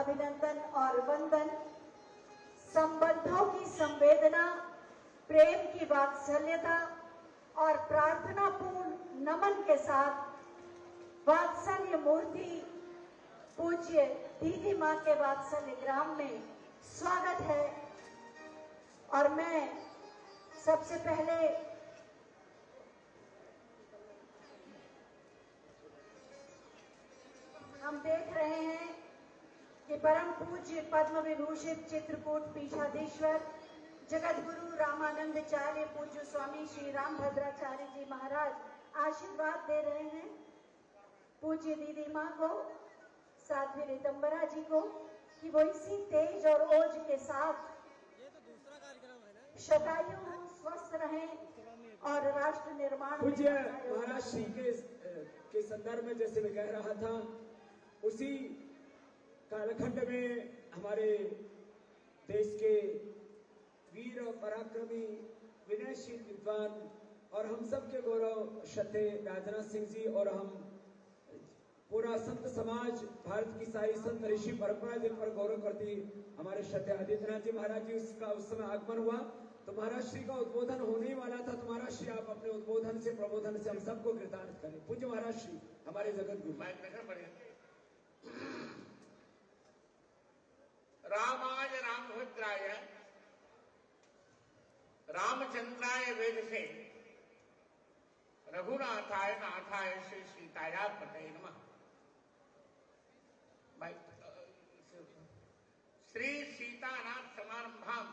अभिनंदन और वंदन, संबंधों की संवेदना, प्रेम की वात्सल्यता और प्रार्थनापूर्ण नमन के साथ वात्सल्य मूर्ति पूज्य दीदी माँ के वात्सल्य ग्राम में स्वागत है। और मैं सबसे पहले हम देख रहे हैं कि परम पूज्य पद्म विभूषित चित्रकूट पीठाधीश्वर जगत गुरु रामानंदाचार्य पूज्य स्वामी श्री रामभद्राचार्य जी महाराज आशीर्वाद दे रहे हैं पूज्य दीदी माँ को, साध्वी रितंबरा जी को, कि वो इसी तेज और ओज के साथ शतायु स्वस्थ रहें और राष्ट्र निर्माण। पूज्य महाराज श्री के संदर्भ में जैसे मैं कह रहा था, उसी कालखंड में हमारे देश के वीर और पराक्रमी विनयशील विद्वान और हम सब के गौरव श्रद्धेय राजनाथ सिंह जी और हम पूरा संत समाज, भारत की सारी संत ऋषि परंपरा जिन पर गौरव करती हमारे श्रद्धेय आदित्यनाथ जी महाराज जी, उसका उस समय आगमन हुआ तो महाराज श्री का उद्बोधन होने ही वाला था। तो महाराज श्री आप अपने उद्बोधन से, प्रबोधन से हम सबको कृतार्थ करें। पूज्य महाराज श्री हमारे जगत गुरु। रामाय रामभद्राय रामचंद्राय वेदसे रघुनाथाय नाथाय श्री सीताया पतये नमः। श्री सीतानाथ समारंभाम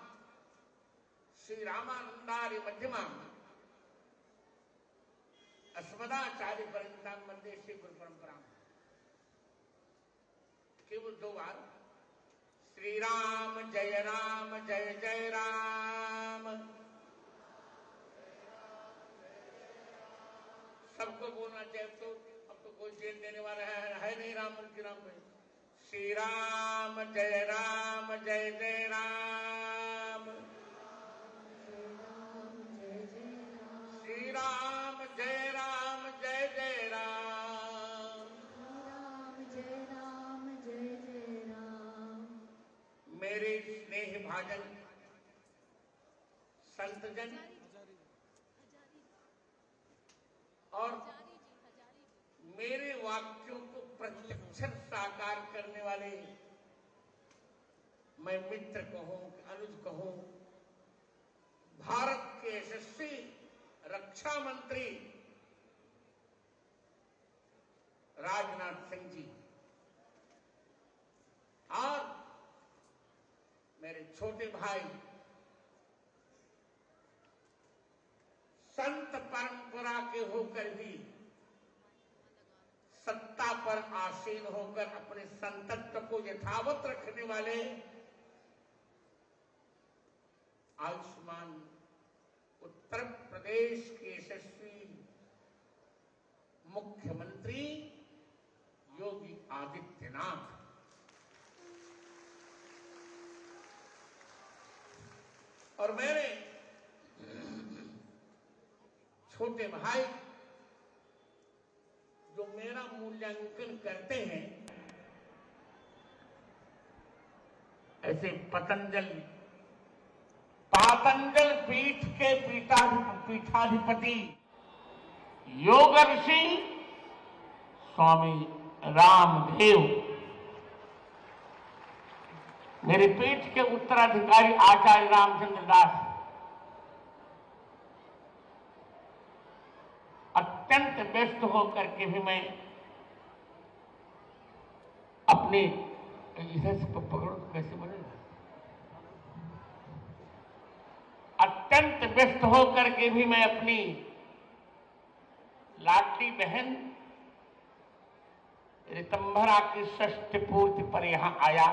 श्री रामानंदार्य मध्यमाम अस्मदाचार्य पर्यंतां वंदे श्री गुरु परंपरा। केवल 2 बार श्री राम जय जय राम। सबको बोलना चाहिए। तो अब तो कोई जेल देने वाला है नहीं राम के नाम पे। श्री राम जय जय राम। श्री राम जय जय राम। जय जय राम। मेरे स्नेह भाजन संतजन और मेरे वाक्यों को प्रत्यक्ष साकार करने वाले, मैं मित्र कहूं, अनुज कहूं, भारत के यशस्वी रक्षा मंत्री राजनाथ सिंह जी और मेरे छोटे भाई संत परंपरा के होकर भी सत्ता पर आसीन होकर अपने संतत्व को यथावत रखने वाले आयुष्मान उत्तर प्रदेश के यशस्वी मुख्यमंत्री योगी आदित्यनाथ, और मेरे छोटे भाई जो मेरा मूल्यांकन करते हैं, ऐसे पातंजल पीठ के पीठाधिपति योग ऋषि स्वामी रामदेव, मेरे पीठ के उत्तराधिकारी आचार्य रामचंद्र दास, अत्यंत व्यस्त होकर के भी मैं अपने इधर से पकड़ो तो कैसे बनेगा, अत्यंत व्यस्त होकर के भी मैं अपनी लाडली बहन रितंभरा की षष्ठ पूर्ति पर यहां आया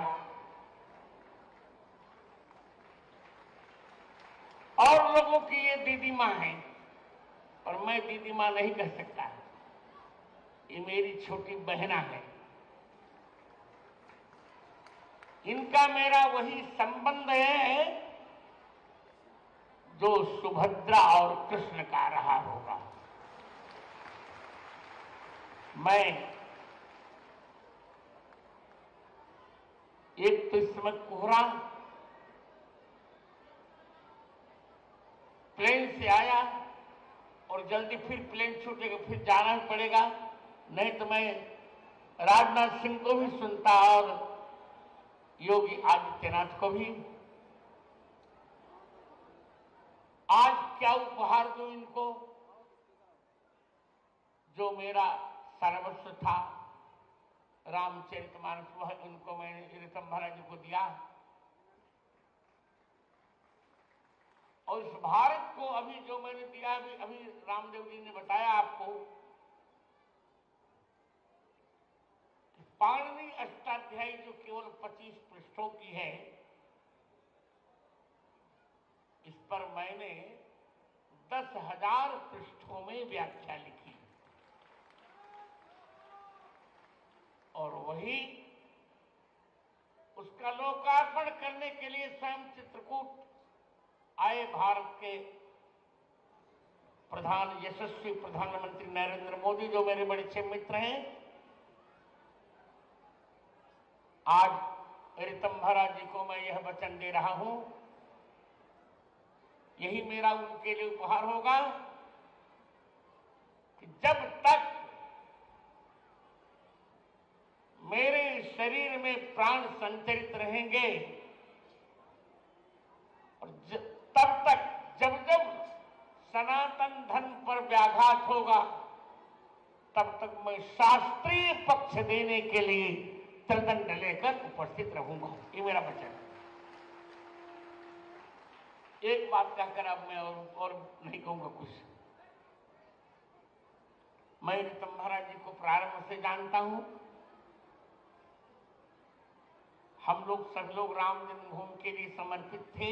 और लोगों की ये दीदी मां है, और मैं दीदी मां नहीं कह सकता, ये मेरी छोटी बहना है। इनका मेरा वही संबंध है जो सुभद्रा और कृष्ण का रहा होगा। मैं एक तो इस समय कोहरा, प्लेन से आया और जल्दी फिर प्लेन छूटेगा, फिर जाना ही पड़ेगा, नहीं तो मैं राजनाथ सिंह को भी सुनता और योगी आदित्यनाथ को भी। आज क्या उपहार दूं इनको? जो मेरा सर्वस्व था रामचरितमानस, वह इनको मैंने ऋतंभरा जी को दिया। और इस भारत को अभी जो मैंने दिया, अभी रामदेव जी ने बताया आपको, पाणिनि अष्टाध्यायी जो केवल 25 पृष्ठों की है, इस पर मैंने 10,000 पृष्ठों में व्याख्या लिखी। और वही उसका लोकार्पण करने के लिए स्वयं चित्रकूट आए भारत के यशस्वी प्रधानमंत्री नरेंद्र मोदी, जो मेरे बड़े अच्छे मित्र हैं। आज ऋतंभरा जी को मैं यह वचन दे रहा हूं, यही मेरा उनके लिए उपहार होगा कि जब तक मेरे शरीर में प्राण संचरित रहेंगे और तब तक जब जब सनातन धर्म पर व्याघात होगा, तब तक मैं शास्त्रीय पक्ष देने के लिए त्रिदंड लेकर उपस्थित रहूंगा। ये मेरा वचन है। एक बात कहकर अब मैं और नहीं कहूंगा कुछ। मैं ऋतंभरा जी को प्रारंभ से जानता हूं। हम लोग सब लोग राम जन्मभूमि के लिए समर्पित थे।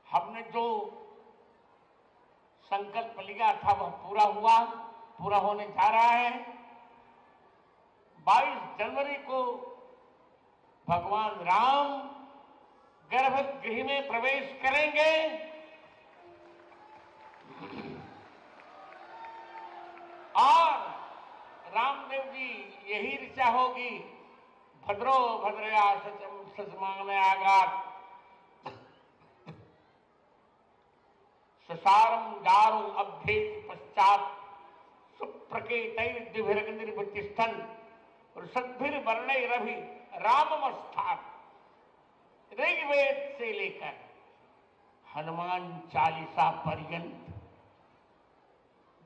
हमने जो संकल्प लिया था वह पूरा हुआ, पूरा होने जा रहा है। 22 जनवरी को भगवान राम गर्भगृह में प्रवेश करेंगे और रामदेव जी यही ऋचा होगी, भद्रो भद्रया सचम सचमानयागात ससारम दारु अभ्येति पश्चात सुप्रकेतैर्दिभिर्निर्वतिष्ठन् ऋषद्भिर्वर्णैरभि राममस्थात्। ऋग्वेद से लेकर हनुमान चालीसा पर्यंत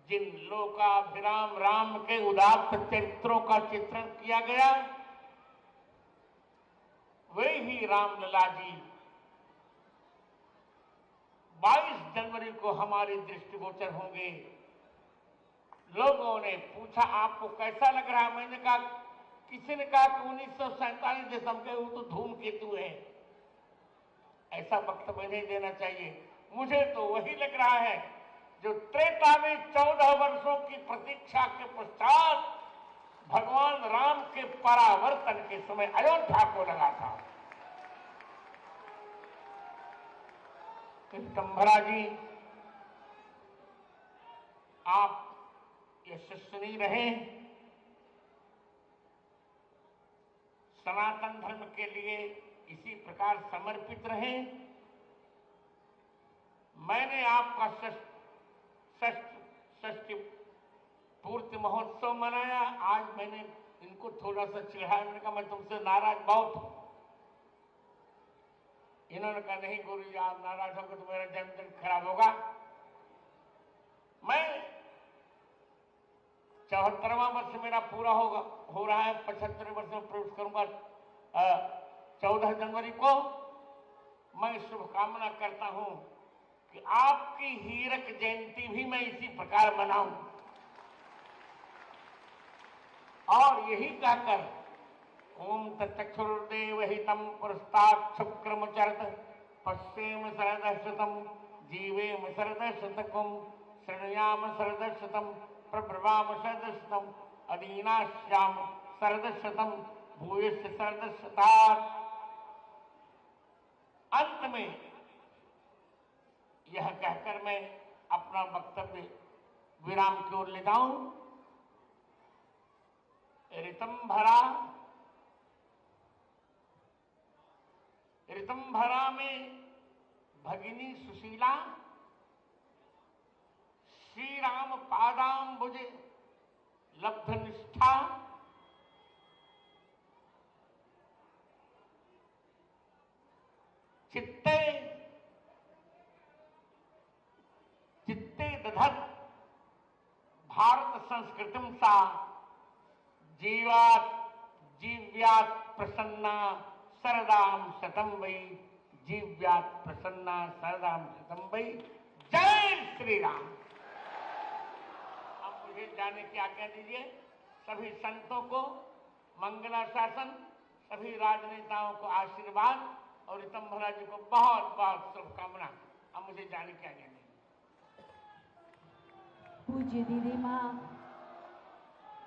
जिन लोकाभिराम राम के उदात्त चरित्रों का चित्रण किया गया, वे ही रामलला जी 22 जनवरी को हमारे दृष्टिगोचर होंगे। लोगों ने पूछा आपको कैसा लग रहा है? मैंने कहा, किसी ने कहा कि 1947 दिसंबर के वो तो धूमकेतु है। ऐसा वक्तव्य नहीं देना चाहिए। मुझे तो वही लग रहा है जो त्रेता में 14 वर्षों की प्रतीक्षा के पश्चात भगवान राम के परावर्तन के समय अयोध्या को लगा था। ऋतंभरा जी, आप यशस्वी रहें, सनातन धर्म के लिए इसी प्रकार समर्पित रहें। मैंने आपका षष्ठी पूर्ति महोत्सव मनाया। आज मैंने इनको थोड़ा सा चिढ़ाया, मैंने कहा मैं तुमसे नाराज बहुत हूं। इन्होंने कहा नहीं गुरु जी, आप नाराज होंगे तो मेरा जन्मदिन खराब होगा। मैं 74वां वर्ष मेरा पूरा हो रहा है, 75वें वर्ष में प्रवेश करूंगा 14 जनवरी को। मैं शुभकामना करता हूं कि आपकी हीरक जयंती भी मैं इसी प्रकार मनाऊं। और यही कहकर ओम तत्चक्षुर्देव हितम पुरस्तात् शुक्रमचरत पश्येम शरदशतम जीवेम शरदशतकम शृणुयाम शरदशतम प्रब्रवाम शरदशतम अदीनाश्याम शरदशतम भूयश्च शरदशतात्। अंत में यह कहकर मैं अपना वक्तव्य विराम की ओर ले जाऊं। ऋतंभरा ऋतंभरा में भगिनी सुशीला, श्री राम पादाम्बुज लब्ध निष्ठा, चित्ते चित्ते दधत भारत संस्कृतिम सा जीवात जीव्यात प्रसन्ना सरदाम शतम वै, जीव्यात प्रसन्ना सरदाम शतम वै। जय श्री राम। अब मुझे जाने की आज्ञा दीजिए। सभी संतों को मंगलाशासन, सभी राजनेताओं को आशीर्वाद और ऋतंभरा जी को बहुत बहुत शुभकामना। अब मुझे जाने की आज्ञा दीजिए। पूज्य दीदी माँ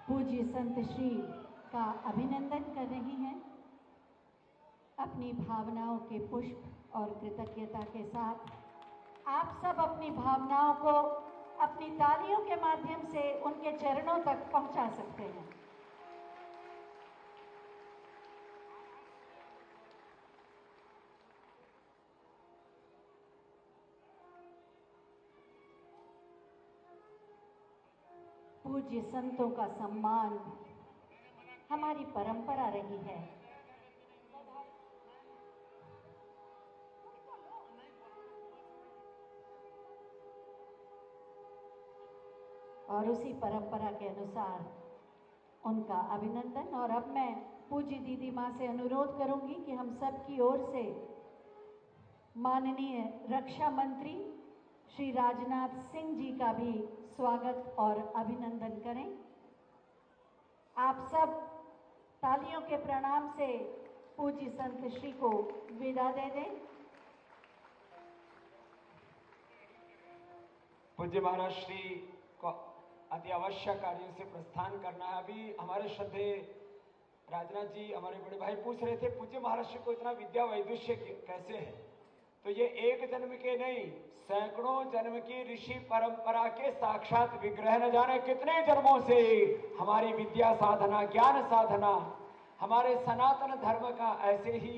पूज्य संत श्री का अभिनंदन कर रही हैं। अपनी भावनाओं के पुष्प और कृतज्ञता के साथ आप सब अपनी भावनाओं को अपनी तालियों के माध्यम से उनके चरणों तक पहुंचा सकते हैं। पूज्य संतों का सम्मान हमारी परंपरा रही है। और उसी परंपरा के अनुसार उनका अभिनंदन। और अब मैं पूज्य दीदी माँ से अनुरोध करूंगी कि हम सब की ओर से माननीय रक्षा मंत्री श्री राजनाथ सिंह जी का भी स्वागत और अभिनंदन करें। आप सब तालियों के प्रणाम से पूज्य संत श्री को विदा दे दें। पूज्य महाराज श्री को अति आवश्यक कार्यों से प्रस्थान करना है। अभी हमारे श्रद्धेय राजनाथ जी, हमारे बड़े भाई, पूछ रहे थे पूज्य महाराज श्री को इतना विद्या वैदुष्य कैसे है। तो ये एक जन्म के नहीं, सैकड़ों जन्म की ऋषि परंपरा के साक्षात विग्रह, न जाने कितने जन्मों से हमारी विद्या साधना, ज्ञान साधना, हमारे सनातन धर्म का ऐसे ही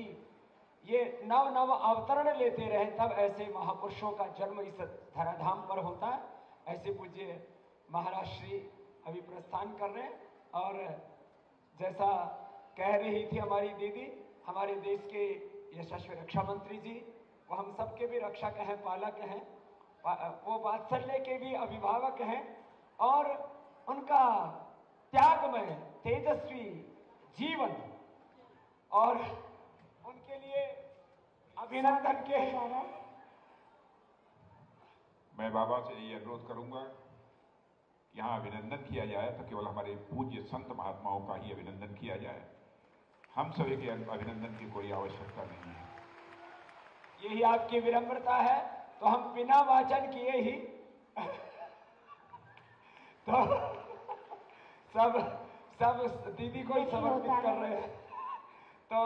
ये नव नव अवतरण लेते रहे, तब ऐसे महापुरुषों का जन्म इस धराधाम पर होता है। ऐसे पूज्य महाराज श्री अभी प्रस्थान कर रहे हैं। और जैसा कह रही थी हमारी दीदी, हमारे देश के यशस्वी रक्षा मंत्री जी, वो हम सबके भी रक्षक हैं, पालक हैं, वो वात्सल्य के भी अभिभावक हैं। और उनका त्यागमय तेजस्वी जीवन और उनके लिए अभिनंदन के। मैं बाबा से ये अनुरोध करूंगा कि यहाँ अभिनंदन किया जाए तो केवल हमारे पूज्य संत महात्माओं का ही अभिनंदन किया जाए, हम सभी के अभिनंदन की कोई आवश्यकता नहीं है। यही आपकी विनम्रता है, तो हम बिना वाचन किए ही तो सब दीदी को ही समर्पित कर रहे हैं। तो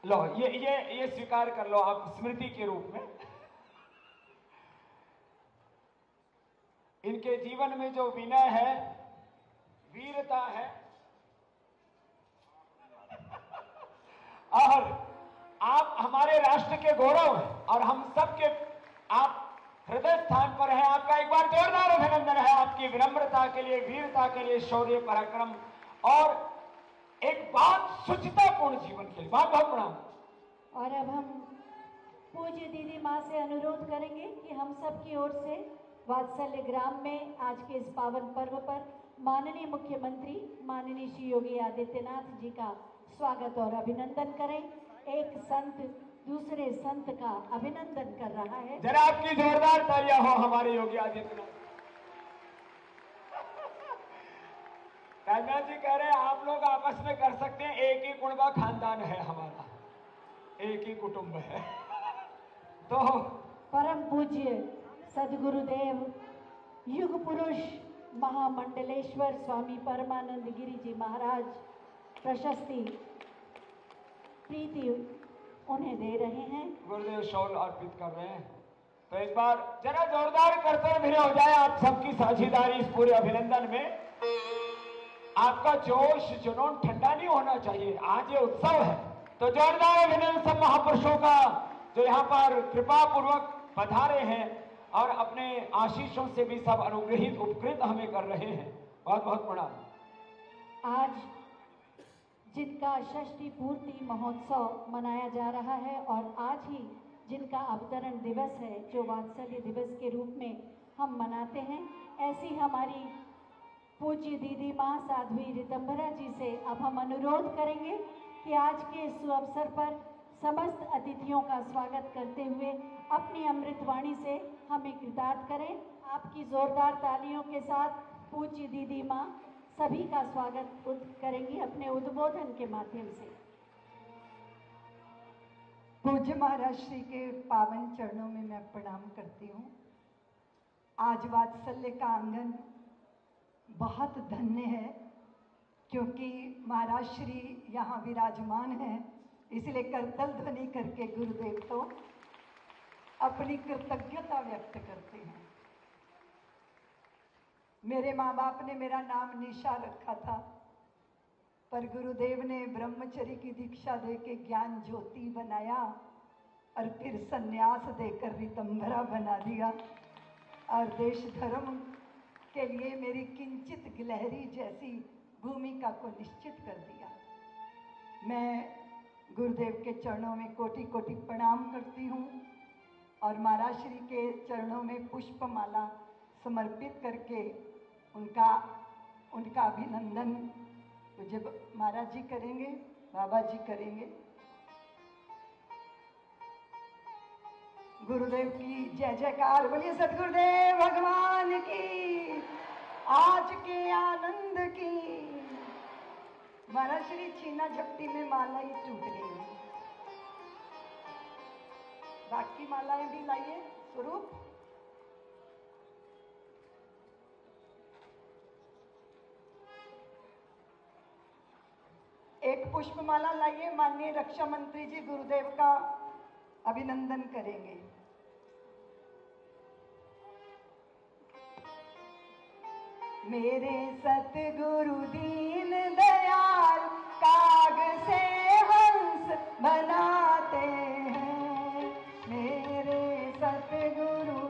लो, ये स्वीकार कर लो आप स्मृति के रूप में। इनके जीवन में जो विनय है, वीरता है, और आप हमारे राष्ट्र के गौरव हैं और हम सबके आप हृदय स्थान पर हैं। आपका एक बार जोरदार अभिनंदन है आपकी विनम्रता के लिए, वीरता के लिए, शौर्य पराक्रम और एक बहुत शुचितापूर्ण जीवन के लिए। बहुत बहुत प्रणाम। और अब हम पूज्य दीदी माँ से अनुरोध करेंगे कि हम सब की ओर से वात्सल्य ग्राम में आज के इस पावन पर्व पर माननीय मुख्यमंत्री माननीय श्री योगी आदित्यनाथ जी का स्वागत और अभिनंदन करें। एक संत दूसरे संत का अभिनंदन कर रहा है। जरा आपकी जोरदार तालियां हो हमारे योगी आदित्यनाथ। राजनाथ जी कह रहे हैं आप लोग आपस में कर सकते हैं, एक ही कुंबा खानदान है हमारा, एक ही कुटुंब है। तो परम पूज्य सदगुरुदेव युग पुरुष महामंडलेश्वर स्वामी परमानंद गिरी जी महाराज प्रशस्ति प्रीति उन्हें दे रहे हैं। गुरुदेव शॉल अर्पित कर रहे हैं। तो इस बार जरा जोरदार करतल भिड़े हो जाए आप सबकी साझेदारी इस पूरे अभिनंदन में। आपका जोश जुनून ठंडा नहीं होना चाहिए। आज ये उत्सव है, तो जोरदार अभिनंदन सब महापुरुषों का जो यहाँ पर कृपा पूर्वक पधारे हैं और अपने आशीषों से भी सब अनुग्रहित उपकृत हमें कर रहे हैं। बहुत बहुत प्रणाम। आज जिनका षष्ठी पूर्ति महोत्सव मनाया जा रहा है और आज ही जिनका अवतरण दिवस है, जो वात्सल्य दिवस के रूप में हम मनाते हैं, ऐसी हमारी पूज्य दीदी माँ साध्वी रितंभरा जी से अब हम अनुरोध करेंगे कि आज के इस अवसर पर समस्त अतिथियों का स्वागत करते हुए अपनी अमृतवाणी से हमें कृतार्थ करें। आपकी जोरदार तालियों के साथ पूज्य दीदी माँ सभी का स्वागत करेंगी अपने उद्बोधन के माध्यम से। पूज्य महाराज श्री के पावन चरणों में मैं प्रणाम करती हूँ। आज वात्सल्य का आंगन बहुत धन्य है, क्योंकि महाराज श्री यहाँ विराजमान हैं, इसलिए करतल ध्वनि करके गुरुदेव को अपनी कृतज्ञता व्यक्त करते हैं। मेरे माँ बाप ने मेरा नाम निशा रखा था, पर गुरुदेव ने ब्रह्मचर्य की दीक्षा देके ज्ञान ज्योति बनाया और फिर सन्यास देकर रितंभरा बना दिया और देश धर्म के लिए मेरी किंचित गिलहरी जैसी भूमिका को निश्चित कर दिया। मैं गुरुदेव के चरणों में कोटि कोटि प्रणाम करती हूँ और महाराज श्री के चरणों में पुष्पमाला समर्पित करके उनका अभिनंदन पूज्य महाराज जी करेंगे, बाबा जी करेंगे। गुरुदेव की जय जयकार बोलिए, सतगुरुदेव भगवान की, आज के आनंद की। महाराज श्री छीना झपटी में माला ही टूट गई, बाकी मालाएं भी लाइए स्वरूप। एक पुष्पमाला लाइए। माननीय रक्षा मंत्री जी गुरुदेव का अभिनंदन करेंगे। मेरे सतगुरु दीन दयाल काग से हंस बनाते हैं। मेरे सतगुरु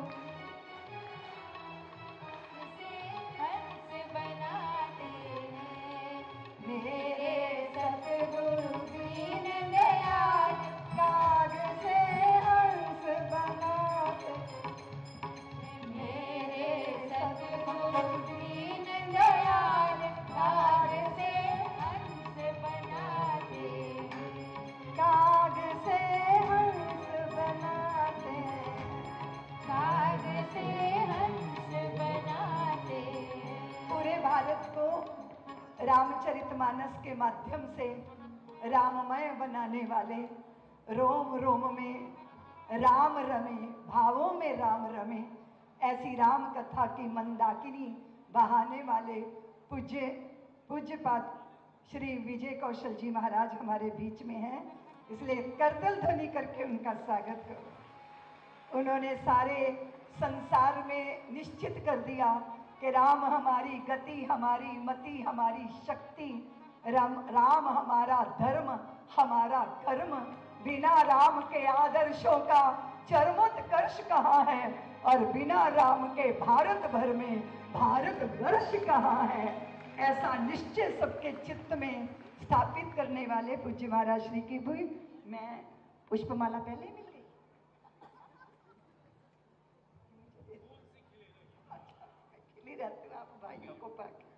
से हंस बनाते हैं। मेरे सतगुरु दीन दयाल काग से हंस बनाते। मेरे सतगुरु दीन दयाल काग से हंस बनाते। काग से हंस बनाते। काग से हंस बनाते। पूरे भारत को रामचरितमानस के माध्यम से राममय बनाने वाले, रोम रोम में राम रमे, भावों में राम रमे, ऐसी राम कथा की मंदाकिनी बहाने वाले पूज्यपाद श्री विजय कौशल जी महाराज हमारे बीच में हैं, इसलिए करतल ध्वनि करके उनका स्वागत करो। उन्होंने सारे संसार में निश्चित कर दिया कि राम हमारी गति, हमारी मति, हमारी शक्ति, राम हमारा धर्म, हमारा कर्म। बिना राम के आदर्शों का चरमोत्कर्ष कहाँ है और बिना राम के भारत भर में भारतवर्ष कहाँ है, ऐसा निश्चय सबके चित्त में स्थापित करने वाले पूज्य महाराज श्री की भी मैं पुष्पमाला पहले मिल गई। खिली रहती हूँ आप भाइयों को पाके।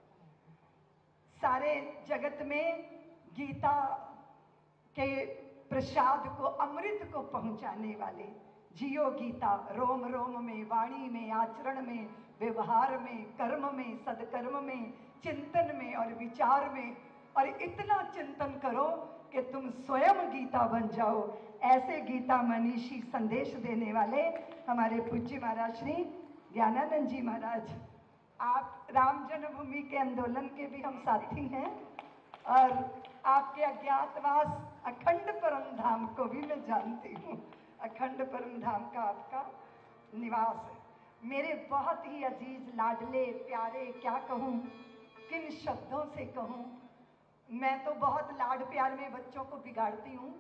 सारे जगत में गीता के प्रसाद को, अमृत को पहुंचाने वाले जियो गीता, रोम रोम में, वाणी में, आचरण में, व्यवहार में, कर्म में, सदकर्म में, चिंतन में और विचार में, और इतना चिंतन करो कि तुम स्वयं गीता बन जाओ। ऐसे गीता मनीषी संदेश देने वाले हमारे पूज्य महाराज श्री ज्ञानानंद जी महाराज। आप राम जन्मभूमि के आंदोलन के भी हम साथी हैं और आपके अज्ञातवास अखंड परम धाम को भी मैं जानती हूँ। अखंड परम धाम का आपका निवास है। मेरे बहुत ही अजीज, लाडले, प्यारे, क्या कहूँ, किन शब्दों से कहूँ। मैं तो बहुत लाड प्यार में बच्चों को बिगाड़ती हूँ,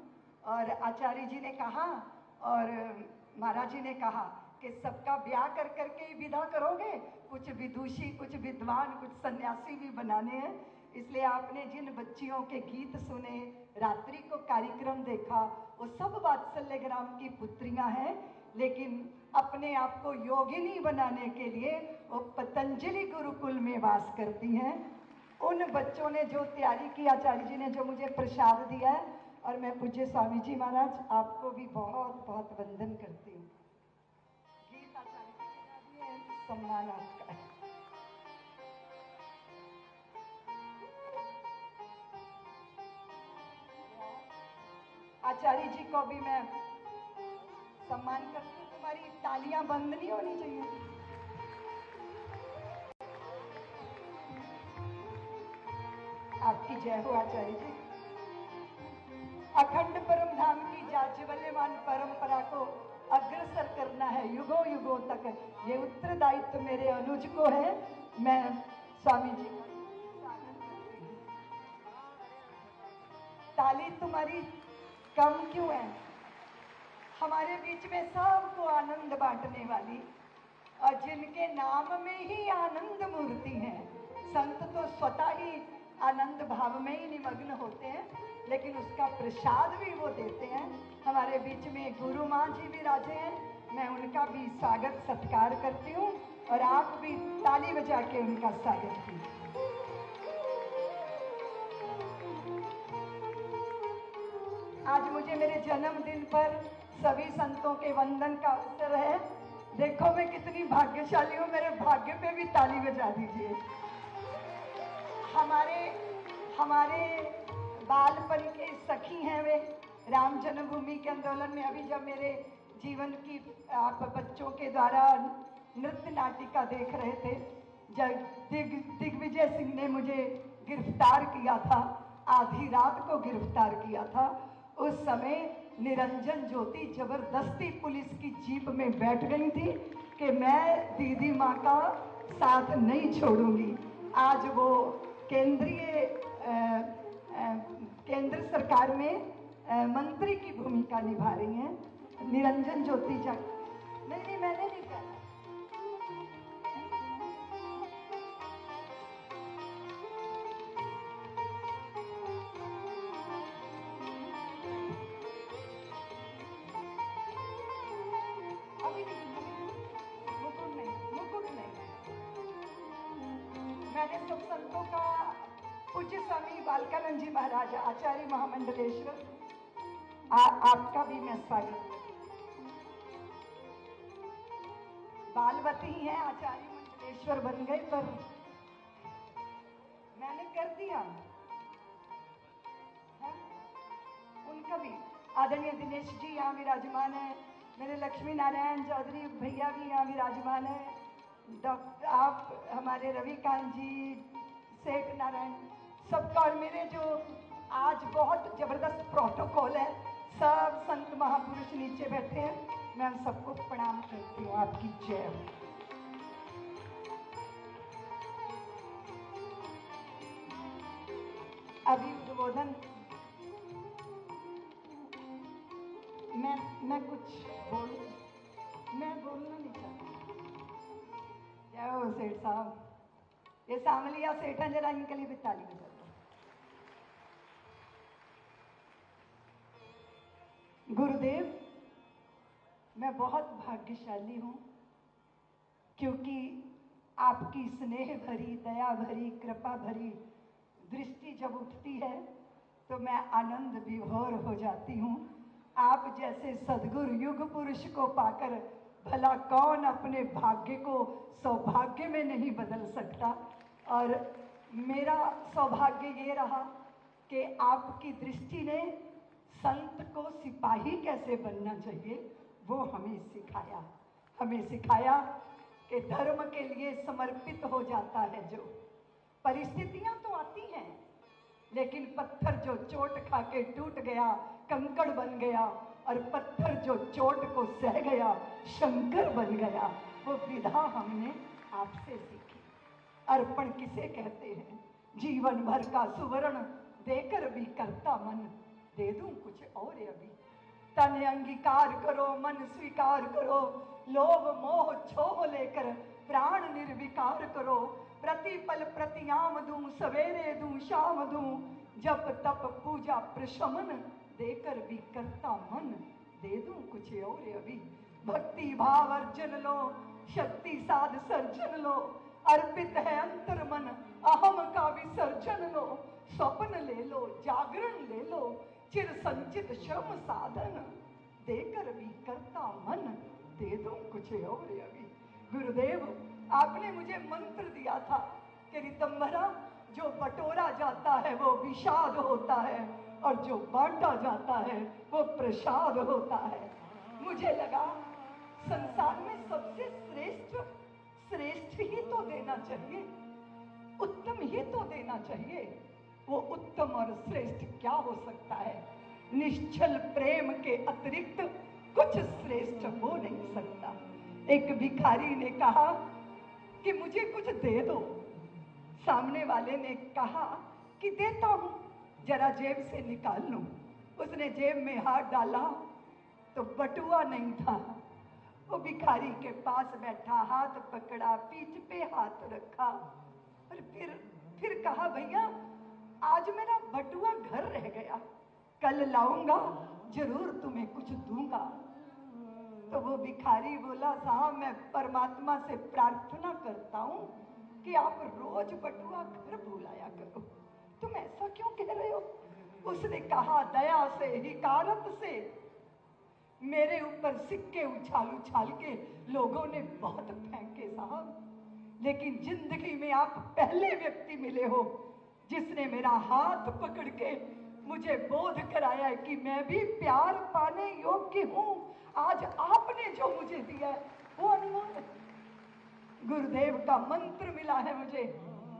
और आचार्य जी ने कहा और महाराज जी ने कहा कि सबका ब्याह कर करके ही विदा करोगे, कुछ विदुषी, कुछ विद्वान, कुछ सन्यासी भी बनाने हैं। इसलिए आपने जिन बच्चियों के गीत सुने, रात्रि को कार्यक्रम देखा, वो सब वात्सल्य ग्राम की पुत्रियां हैं, लेकिन अपने आप को योगिनी बनाने के लिए वो पतंजलि गुरुकुल में वास करती हैं। उन बच्चों ने जो तैयारी की, आचार्य जी ने जो मुझे प्रसाद दिया है, और मैं पूज्य स्वामी जी महाराज आपको भी बहुत बहुत वंदन करती हूँ। गीत आचार्य जी ने गा दिए, सम्मान आपका है। आचार्य जी को भी मैं सम्मान करती हूँ। तुम्हारी तालियां बंद नहीं होनी चाहिए। आपकी जय हो आचार्य जी। अखंड परम धाम की जाज्वल्यमान परंपरा को अग्रसर करना है युगों युगों तक, ये उत्तरदायित्व मेरे अनुज को है। मैं स्वामी जी का स्वागत करती हूँ। ताली तुम्हारी कम क्यों है? हमारे बीच में सबको आनंद बांटने वाली, और जिनके नाम में ही आनंद मूर्ति है। संत तो स्वतः ही आनंद भाव में ही निमग्न होते हैं, लेकिन उसका प्रसाद भी वो देते हैं। हमारे बीच में गुरु माँ जी विराजे हैं, मैं उनका भी स्वागत सत्कार करती हूँ, और आप भी ताली बजा के उनका स्वागत कीजिए। आज मुझे मेरे जन्मदिन पर सभी संतों के वंदन का अवसर है। देखो मैं कितनी भाग्यशाली हूँ, मेरे भाग्य पे भी ताली बजा दीजिए। हमारे बालपन के सखी हैं वे, राम जन्मभूमि के आंदोलन में। अभी जब मेरे जीवन की आप बच्चों के द्वारा नृत्य नाटिका देख रहे थे, जब दिग्विजय सिंह ने मुझे गिरफ्तार किया था, आधी रात को गिरफ्तार किया था, उस समय निरंजन ज्योति जबरदस्ती पुलिस की जीप में बैठ गई थी कि मैं दीदी माँ का साथ नहीं छोड़ूंगी। आज वो केंद्र सरकार में मंत्री की भूमिका निभा रही हैं। निरंजन ज्योति नहीं मैंने नहीं कहा। मैंने सब संतों का, पूज्य स्वामी बालकानंद जी महाराज, आचार्य महामंडलेश्वर, आपका भी मैं स्वागत करती हूँ। बालवती ही हैं, आचार्य मंडलेश्वर बन गए, पर मैंने कर दिया है? उनका भी आदरणीय दिनेश जी यहाँ विराजमान है, मेरे लक्ष्मी नारायण चौधरी भैया भी यहाँ विराजमान है, डॉक्टर आप हमारे रविकांत जी, सेठ नारायण, सबका, और मेरे जो आज बहुत जबरदस्त प्रोटोकॉल है, सब संत महापुरुष नीचे बैठे हैं, मैं उन सबको प्रणाम करती हूँ। आपकी जय हो। अभी उद्बोधन मैं कुछ मैं बोलना नहीं चाहती। जय हो सेठ साहब, ये सामलिया सेठ हैं, जरा इनके लिए भी ताली बजा दो। गुरुदेव, मैं बहुत भाग्यशाली हूँ, क्योंकि आपकी स्नेह भरी, दया भरी, कृपा भरी दृष्टि जब उठती है तो मैं आनंद विभोर हो जाती हूँ। आप जैसे सद्गुरु युग पुरुष को पाकर भला कौन अपने भाग्य को सौभाग्य में नहीं बदल सकता। और मेरा सौभाग्य ये रहा कि आपकी दृष्टि ने संत को सिपाही कैसे बनना चाहिए वो हमें सिखाया कि धर्म के लिए समर्पित हो जाता है जो। परिस्थितियां तो आती हैं, लेकिन पत्थर जो चोट खा के टूट गया कंकड़ बन गया, और पत्थर जो चोट को सह गया शंकर बन गया, वो विधा हमने आपसे सीखी। अर्पण किसे कहते हैं? जीवन भर का सुवर्ण देकर भी करता मन, दे दूं कुछ और अभी। तन अंगीकार करो, मन स्वीकार करो, लोभ मोह छोह लेकर प्राण निर्विकार करो। प्रतिपल प्रतियाम दूं, सवेरे दूं शाम दूं, जप तप पूजा प्रशमन देकर भी करता मन, दे दूं कुछ और अभी। भक्ति भाव अर्जन लो, शक्ति साध सर्जन लो, अर्पित है अंतर मन, अहम का विसर्जन लो। स्वप्न ले लो, जागरण ले लो, चिर संचित श्रम साधन देकर भी करता मन, दे दूं कुछ और अभी। गुरुदेव, आपने मुझे मंत्र दिया था कि ऋतंभरा, जो बटोरा जाता है वो विषाद होता है और जो बांटा जाता है वो प्रसाद होता है। मुझे लगा संसार में सबसे श्रेष्ठ ही तो देना चाहिए, उत्तम ही तो देना चाहिए। वो उत्तम और श्रेष्ठ क्या हो सकता है? निश्चल प्रेम के अतिरिक्त कुछ श्रेष्ठ हो नहीं सकता। एक भिखारी ने कहा कि मुझे कुछ दे दो। सामने वाले ने कहा कि देता हूं, जरा जेब से निकाल लूं। उसने जेब में हाथ डाला तो बटुआ नहीं था। वो भिखारी के पास बैठा, हाथ पकड़ा, पीठ पे हाथ रखा और फिर कहा, भैया आज मेरा बटुआ घर रह गया, कल लाऊंगा, जरूर तुम्हें कुछ दूंगा। तो वो भिखारी बोला, साहब मैं परमात्मा से प्रार्थना करता हूं कि आप रोज बटुआ घर भुलाया करो, तुम ऐसा क्यों कह रहे हो? उसने कहा, दया से, हिकारत से मेरे ऊपर सिक्के उछाल उछाल के लोगों ने बहुत फेंके साहब, लेकिन जिंदगी में आप पहले व्यक्ति मिले हो जिसने मेरा हाथ पकड़ के मुझे बोध कराया है कि मैं भी प्यार पाने योग्य हूं। आज आपने जो मुझे दिया है वो अनमोल है। गुरुदेव का मंत्र मिला है मुझे,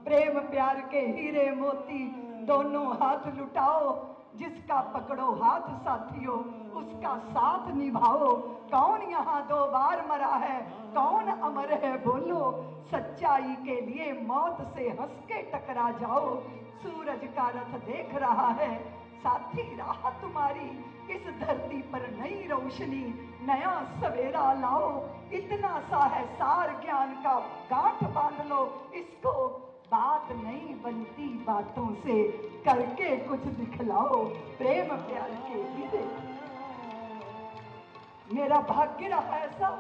प्रेम प्यार के हीरे मोती दोनों हाथ लुटाओ, जिसका पकड़ो हाथ साथियों उसका साथ निभाओ। कौन यहाँ 2 बार मरा है, कौन अमर है बोलो, सच्चाई के लिए मौत से हंस के टकरा जाओ। सूरज का रथ देख रहा है साथी, राह तुम्हारी इस धरती पर नई रोशनी, नया सवेरा लाओ। इतना सा है सार ज्ञान का, गांठ बांध लो इसको, बात नहीं बनती बातों से, करके कुछ दिखलाओ। प्रेम प्यार के हीरे। मेरा भाग्य रहा ऐसा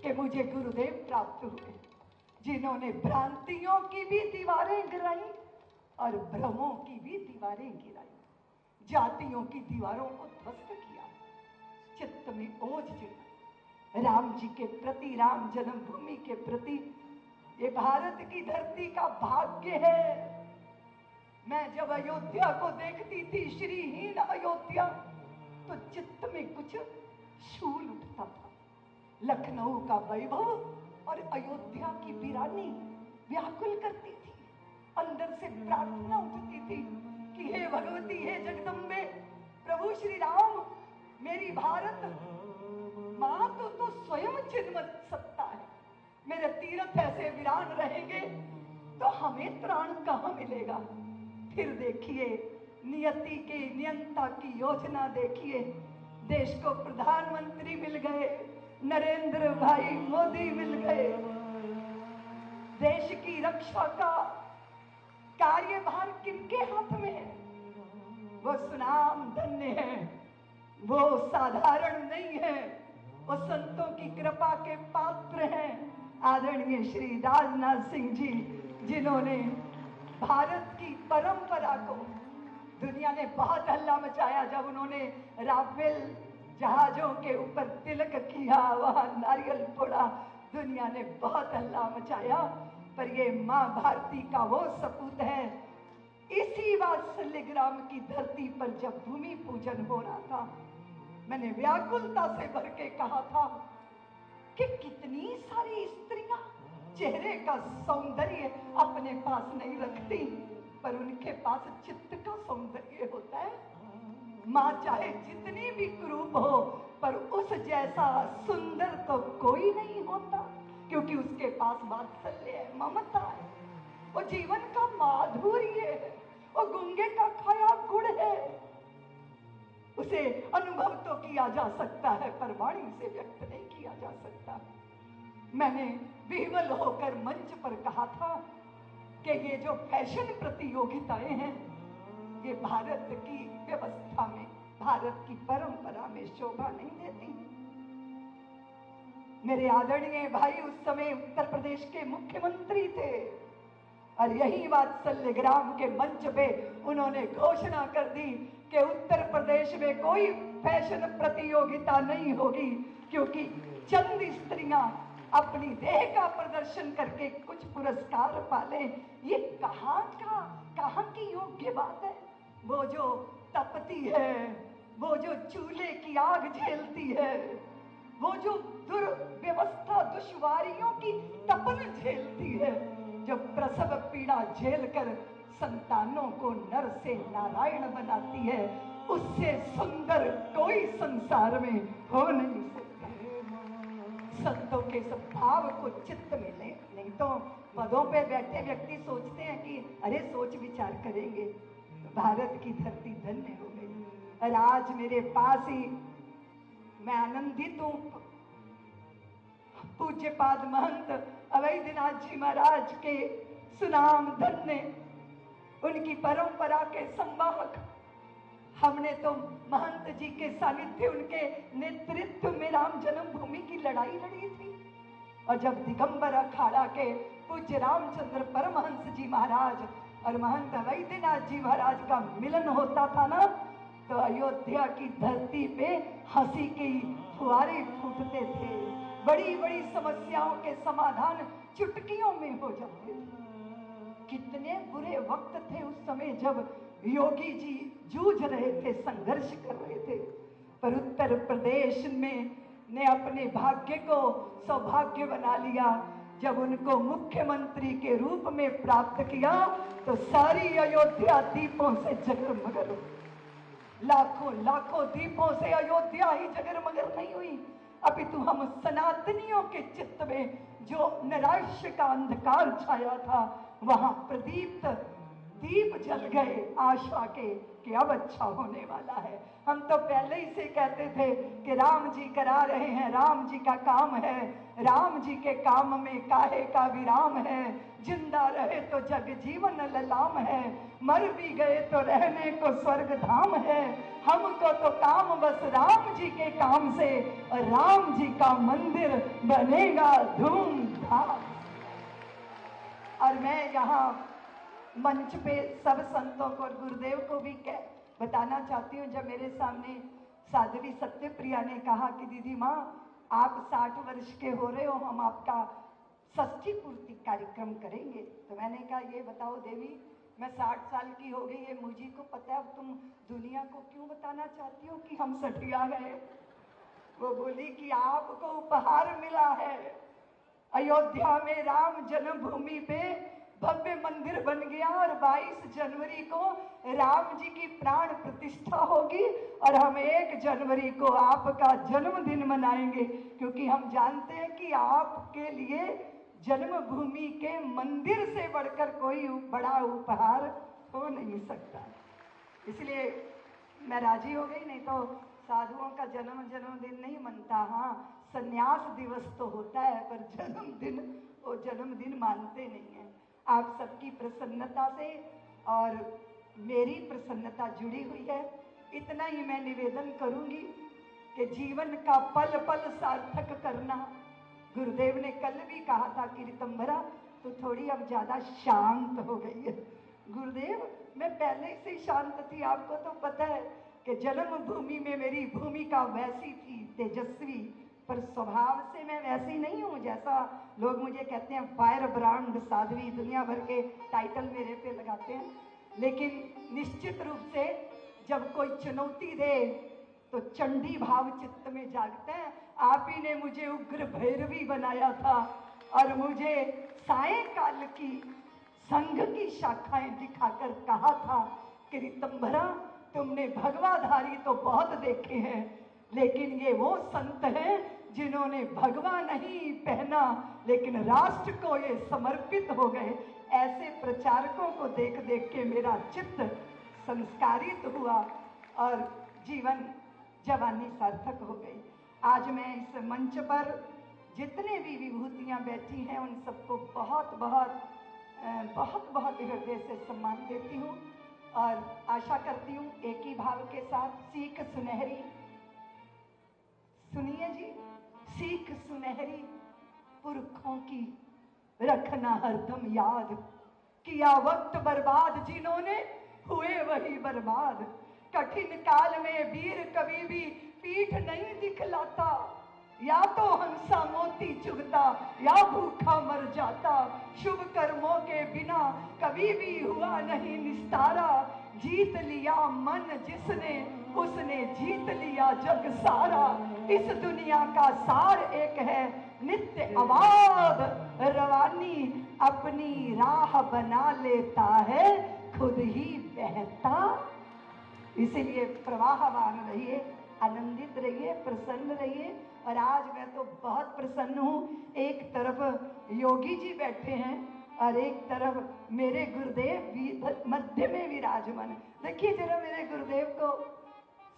कि मुझे गुरुदेव प्राप्त हुए, जिन्होंने भ्रांतियों की भी दीवारें गिराई और भ्रमों की भी दीवारें गिराई, जातियों की दीवारों को ध्वस्त किया, चित्त में ओज जगा। राम जी के प्रति, राम जन्मभूमि के प्रति, ये भारत की धरती का भाग्य है। मैं जब अयोध्या को देखती थी, श्रीहीन अयोध्या, तो चित्त में कुछ शूल उठता था। लखनऊ का वैभव और अयोध्या की वीरानी व्याकुल करती थी। अंदर से प्रार्थना उठती थी कि हे भगवती, हे जगदम्बे, प्रभु श्री राम, मेरी भारत मां तो स्वयं चिन्मय सत्ता है। मेरे तीर्थ ऐसे वीरान रहेंगे तो हमें त्राण कहां मिलेगा? फिर देखिए नियति के नियंता की योजना देखिए, देश को प्रधानमंत्री मिल गए, नरेंद्र भाई मोदी मिल गए। देश की रक्षा का कार्यभार किनके हाथ में है? वो सुनाम धन्य है, वो साधारण नहीं है, वो संतों की कृपा के पात्र हैं। आदरणीय श्री राजनाथ सिंह जी, जिन्होंने भारत की परंपरा को, दुनिया ने बहुत हल्ला मचाया जब उन्होंने राफेल जहाजों के ऊपर तिलक किया, वहां नारियल फोड़ा, दुनिया ने बहुत हल्ला मचाया, पर ये मां भारती का वो सपूत है। इसी वात्सल्य ग्राम की धरती पर जब भूमि पूजन हो रहा था, मैंने व्याकुलता से भर के कहा था कि कितनी सारी स्त्रियां चेहरे का सौंदर्य अपने पास नहीं रखती, पर उनके पास चित्त का सौंदर्य होता है। मां चाहे जितनी भी कुरूप हो, पर उस जैसा सुंदर तो कोई नहीं होता, क्योंकि उसके पास वात्सल्य है, ममता है। वो जीवन का माधुर्य है, वो गूंगे का खाया गुड़ है। उसे अनुभव तो किया जा सकता है पर वाणी से व्यक्त नहीं किया जा सकता। मैंने विह्वल होकर मंच पर कहा था कि ये जो फैशन प्रतियोगिताएं हैं ये भारत की व्यवस्था में, भारत की परंपरा में शोभा नहीं देती। मेरे आदरणीय भाई उस समय उत्तर प्रदेश के मुख्यमंत्री थे और यही वात्सल्य ग्राम के मंच पे उन्होंने घोषणा कर दी कि उत्तर प्रदेश में कोई फैशन प्रतियोगिता नहीं होगी, क्योंकि चंद स्त्रियां अपनी देह का प्रदर्शन करके कुछ पुरस्कार पाले। ये कहां की योग्य बात है? वो जो तपती है, वो जो चूल्हे की आग झेलती है, वो जो दुर्व्यवस्था दुश्वारियों की तपन झेलती है, जो प्रसव पीड़ा झेलकर संतानों को नर से नारायण बनाती है, उससे सुंदर कोई संसार में हो नहीं सकता। संतों के सब भाव को चित्त में ले, नहीं तो पदों पे बैठे व्यक्ति सोचते हैं कि अरे सोच विचार करेंगे। तो भारत की धरती धन्य हो गई। और आज मेरे पास ही मैं आनंदित हूं, पूज्यपाद महंत अवैधनाथ जी महाराज के सुनाम धन्य, उनकी परंपरा के संवाहक। हमने तो महंत जी के सानिध्य, उनके नेतृत्व में राम जन्मभूमि की लड़ाई लड़ी थी। और जब दिगंबर अखाड़ा के पूज्य रामचंद्र परमहंस जी महाराज और महंत अवैधनाथ जी महाराज का मिलन होता था ना, तो अयोध्या की धरती पे हंसी के फुहारे फूटते थे। बड़ी बड़ी समस्याओं के समाधान चुटकियों में हो जाते थे। कितने बुरे वक्त थे उस समय जब योगी जी जूझ रहे थे, संघर्ष कर रहे थे, पर उत्तर प्रदेश में ने अपने भाग्य को सौभाग्य बना लिया। जब उनको मुख्यमंत्री के रूप में प्राप्त किया तो सारी अयोध्या दीपों से जगमगर हो, लाखों लाखों दीपों से अयोध्या ही जगमगर नहीं हुई, अपितु हम सनातनियों के चित्त में जो नैराश्य का अंधकार छाया था वहां प्रदीप्त दीप जल गए आशा के कि अब अच्छा होने वाला है। हम तो पहले ही से कहते थे कि राम जी करा रहे हैं, राम जी का काम है, राम जी के काम में काहे का विराम है, जिंदा रहे तो जग जीवन ललाम है, मर भी गए तो रहने को स्वर्ग धाम है। हमको तो काम बस राम जी के काम से, और राम जी का मंदिर बनेगा धूमधाम। और मैं यहाँ मंच पे सब संतों को और गुरुदेव को भी बताना चाहती हूँ। जब मेरे सामने साध्वी सत्यप्रिया ने कहा कि दीदी माँ आप 60 वर्ष के हो रहे हो, हम आपका षष्ठी पूर्ति कार्यक्रम करेंगे, तो मैंने कहा ये बताओ देवी, मैं 60 साल की हो गई है, मुझे को पता है, अब तुम दुनिया को क्यों बताना चाहती हो कि हम सठिया गए? वो बोली कि आपको उपहार मिला है, अयोध्या में राम जन्मभूमि पे भव्य मंदिर बन गया और 22 जनवरी को राम जी की प्राण प्रतिष्ठा होगी और हम 1 जनवरी को आपका जन्मदिन मनाएंगे, क्योंकि हम जानते हैं कि आपके लिए जन्मभूमि के मंदिर से बढ़कर कोई बड़ा उपहार हो नहीं सकता। इसलिए मैं राजी हो गई, नहीं तो साधुओं का जन्मदिन नहीं मनता। हाँ, संन्यास दिवस तो होता है पर जन्मदिन वो जन्मदिन मानते नहीं है। आप सबकी प्रसन्नता से और मेरी प्रसन्नता जुड़ी हुई है। इतना ही मैं निवेदन करूंगी कि जीवन का पल पल सार्थक करना। गुरुदेव ने कल भी कहा था कि ऋतंभरा तो थोड़ी अब ज्यादा शांत हो गई है। गुरुदेव मैं पहले से शांत थी, आपको तो पता है कि जन्मभूमि में मेरी भूमिका वैसी थी तेजस्वी, पर स्वभाव से मैं वैसी नहीं हूँ जैसा लोग मुझे कहते हैं फायर ब्रांड साध्वी, दुनिया भर के टाइटल मेरे पे लगाते हैं। लेकिन निश्चित रूप से जब कोई चुनौती दे तो चंडी भाव चित्त में जागता है। आप ही ने मुझे उग्र भैरवी बनाया था और मुझे सायंकाल की संघ की शाखाएं दिखाकर कहा था कि ऋतंभरा तुमने भगवाधारी तो बहुत देखे हैं, लेकिन ये वो संत हैं जिन्होंने भगवा नहीं पहना लेकिन राष्ट्र को ये समर्पित हो गए। ऐसे प्रचारकों को देख देख के मेरा चित्त संस्कारित हुआ और जीवन जवानी सार्थक हो गई। आज मैं इस मंच पर जितने भी विभूतियां बैठी हैं उन सबको बहुत बहुत बहुत बहुत हृदय से सम्मान देती हूँ और आशा करती हूँ एक ही भाव के साथ सीख सुनहरी, सुनिए जी, सीख सुनहरी पुरखों की रखना हरदम याद, किया वक्त बर्बाद जिन्होंने हुए वही बर्बाद। कठिन काल में वीर कभी भी पीठ नहीं दिखलाता, या तो हंसा मोती चुगता या भूखा मर जाता। शुभ कर्मों के बिना कभी भी हुआ नहीं निस्तारा, जीत लिया मन जिसने उसने जीत लिया जग सारा। इस दुनिया का सार एक है नित्य आबाद, रवानी अपनी राह बना लेता है खुद ही बहता। इसीलिए प्रवाहवान रहिए, आनंदित रहिए, प्रसन्न रहिए। और आज मैं तो बहुत प्रसन्न हूँ। एक तरफ योगी जी बैठे हैं और एक तरफ मेरे गुरुदेव मध्य में विराजमान। देखिए जरा मेरे गुरुदेव को,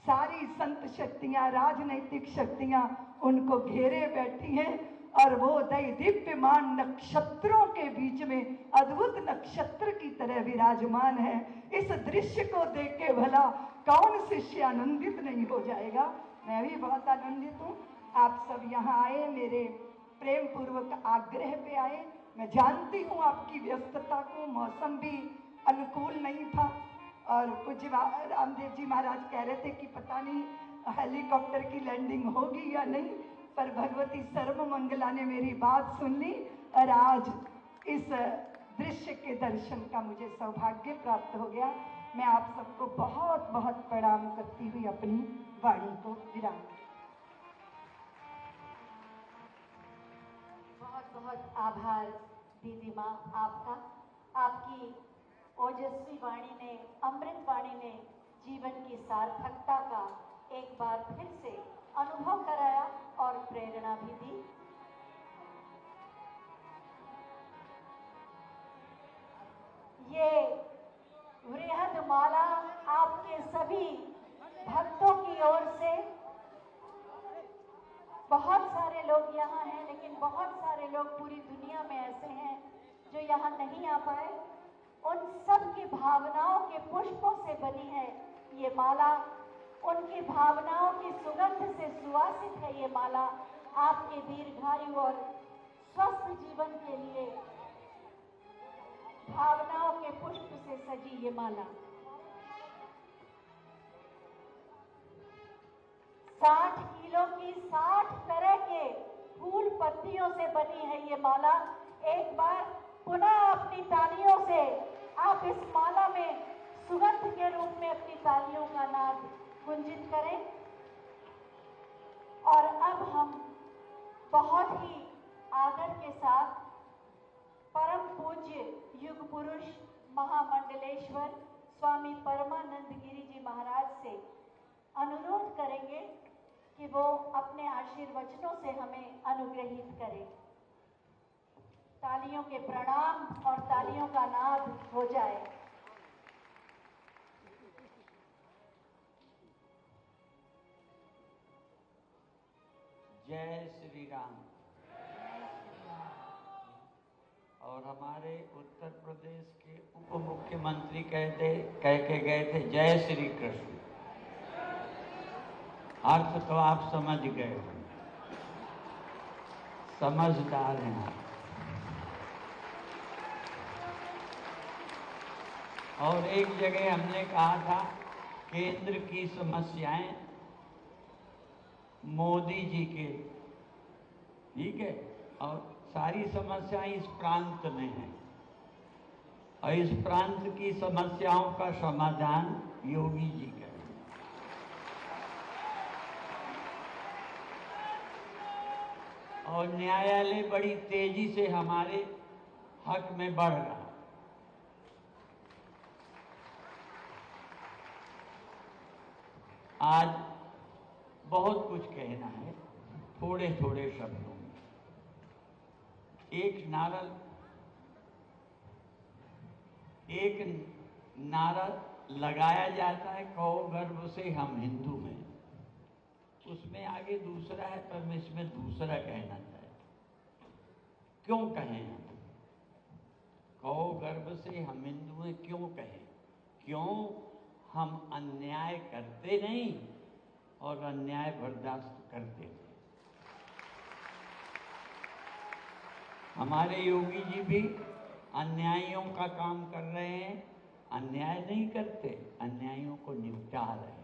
सारी संत शक्तियां, राजनैतिक शक्तियां उनको घेरे बैठी हैं और वो दैदीप्यमान नक्षत्रों के बीच में अद्भुत नक्षत्र की तरह विराजमान है। इस दृश्य को देख के भला कौन शिष्य आनंदित नहीं हो जाएगा। मैं भी बहुत आनंदित हूँ। आप सब यहाँ आए, मेरे प्रेम पूर्वक आग्रह पे आए। मैं जानती हूँ आपकी व्यस्तता को, मौसम भी अनुकूल नहीं था और पूज्य रामदेव जी महाराज कह रहे थे कि पता नहीं हेलीकॉप्टर की लैंडिंग होगी या नहीं, पर भगवती सर्वमंगला ने मेरी बात सुन ली और आज इस दृश्य के दर्शन का मुझे सौभाग्य प्राप्त हो गया। मैं आप सबको बहुत बहुत प्रणाम करती हुई अपनी वाणी को विराम। बहुत बहुत आभार दीदी माँ आपका। आपकी ओजस्वी वाणी ने, अमृत वाणी ने जीवन की सार्थकता का एक बार फिर से अनुभव कराया और प्रेरणा भी दी। ये वृहद माला आपके सभी भक्तों की ओर से, बहुत सारे लोग यहाँ हैं लेकिन बहुत सारे लोग पूरी दुनिया में ऐसे हैं जो यहाँ नहीं आ पाए, उन सब की भावनाओं के पुष्पों से बनी है ये माला। उनकी भावनाओं की सुगंध से सुवासित है ये माला। आपके दीर्घायु और स्वस्थ जीवन के लिए भावनाओं के पुष्प से सजी ये माला। 60 किलो की 60 तरह के फूल पत्तियों से बनी है ये माला। एक बार पुनः अपनी तालियों से आप इस माला में सुगंध के रूप में अपनी तालियों का नाद गुंजित करें। और अब हम बहुत ही आदर के साथ परम पूज्य युग पुरुष महामंडलेश्वर स्वामी परमानंद गिरी जी महाराज से अनुरोध करेंगे कि वो अपने आशीर्वचनों से हमें अनुग्रहित करें। तालियों के प्रणाम और तालियों का नाद हो जाए। जय श्री राम। और हमारे उत्तर प्रदेश के उप मुख्यमंत्री कह के गए थे जय श्री कृष्ण। अर्थ तो आप समझ गए, समझदार हैं आप। और एक जगह हमने कहा था केंद्र की समस्याएं मोदी जी के, ठीक है, और सारी समस्याएं इस प्रांत में हैं और इस प्रांत की समस्याओं का समाधान योगी जी करें। और न्यायालय बड़ी तेजी से हमारे हक में बढ़ रहा। आज बहुत कुछ कहना है थोड़े थोड़े शब्दों में। एक नारल एक नारा लगाया जाता है, कहो गर्व से हम हिंदू हैं। उसमें आगे दूसरा है, पर मैं इसमें दूसरा कहना चाहता हूं। क्यों कहें हम? कहो गर्व से हम हिंदू हैं क्यों कहें? क्यों हम अन्याय करते नहीं और अन्याय बर्दाश्त करते थे। हमारे योगी जी भी अन्यायियों का काम कर रहे हैं, अन्याय नहीं करते, अन्यायियों को निपटा रहे हैं।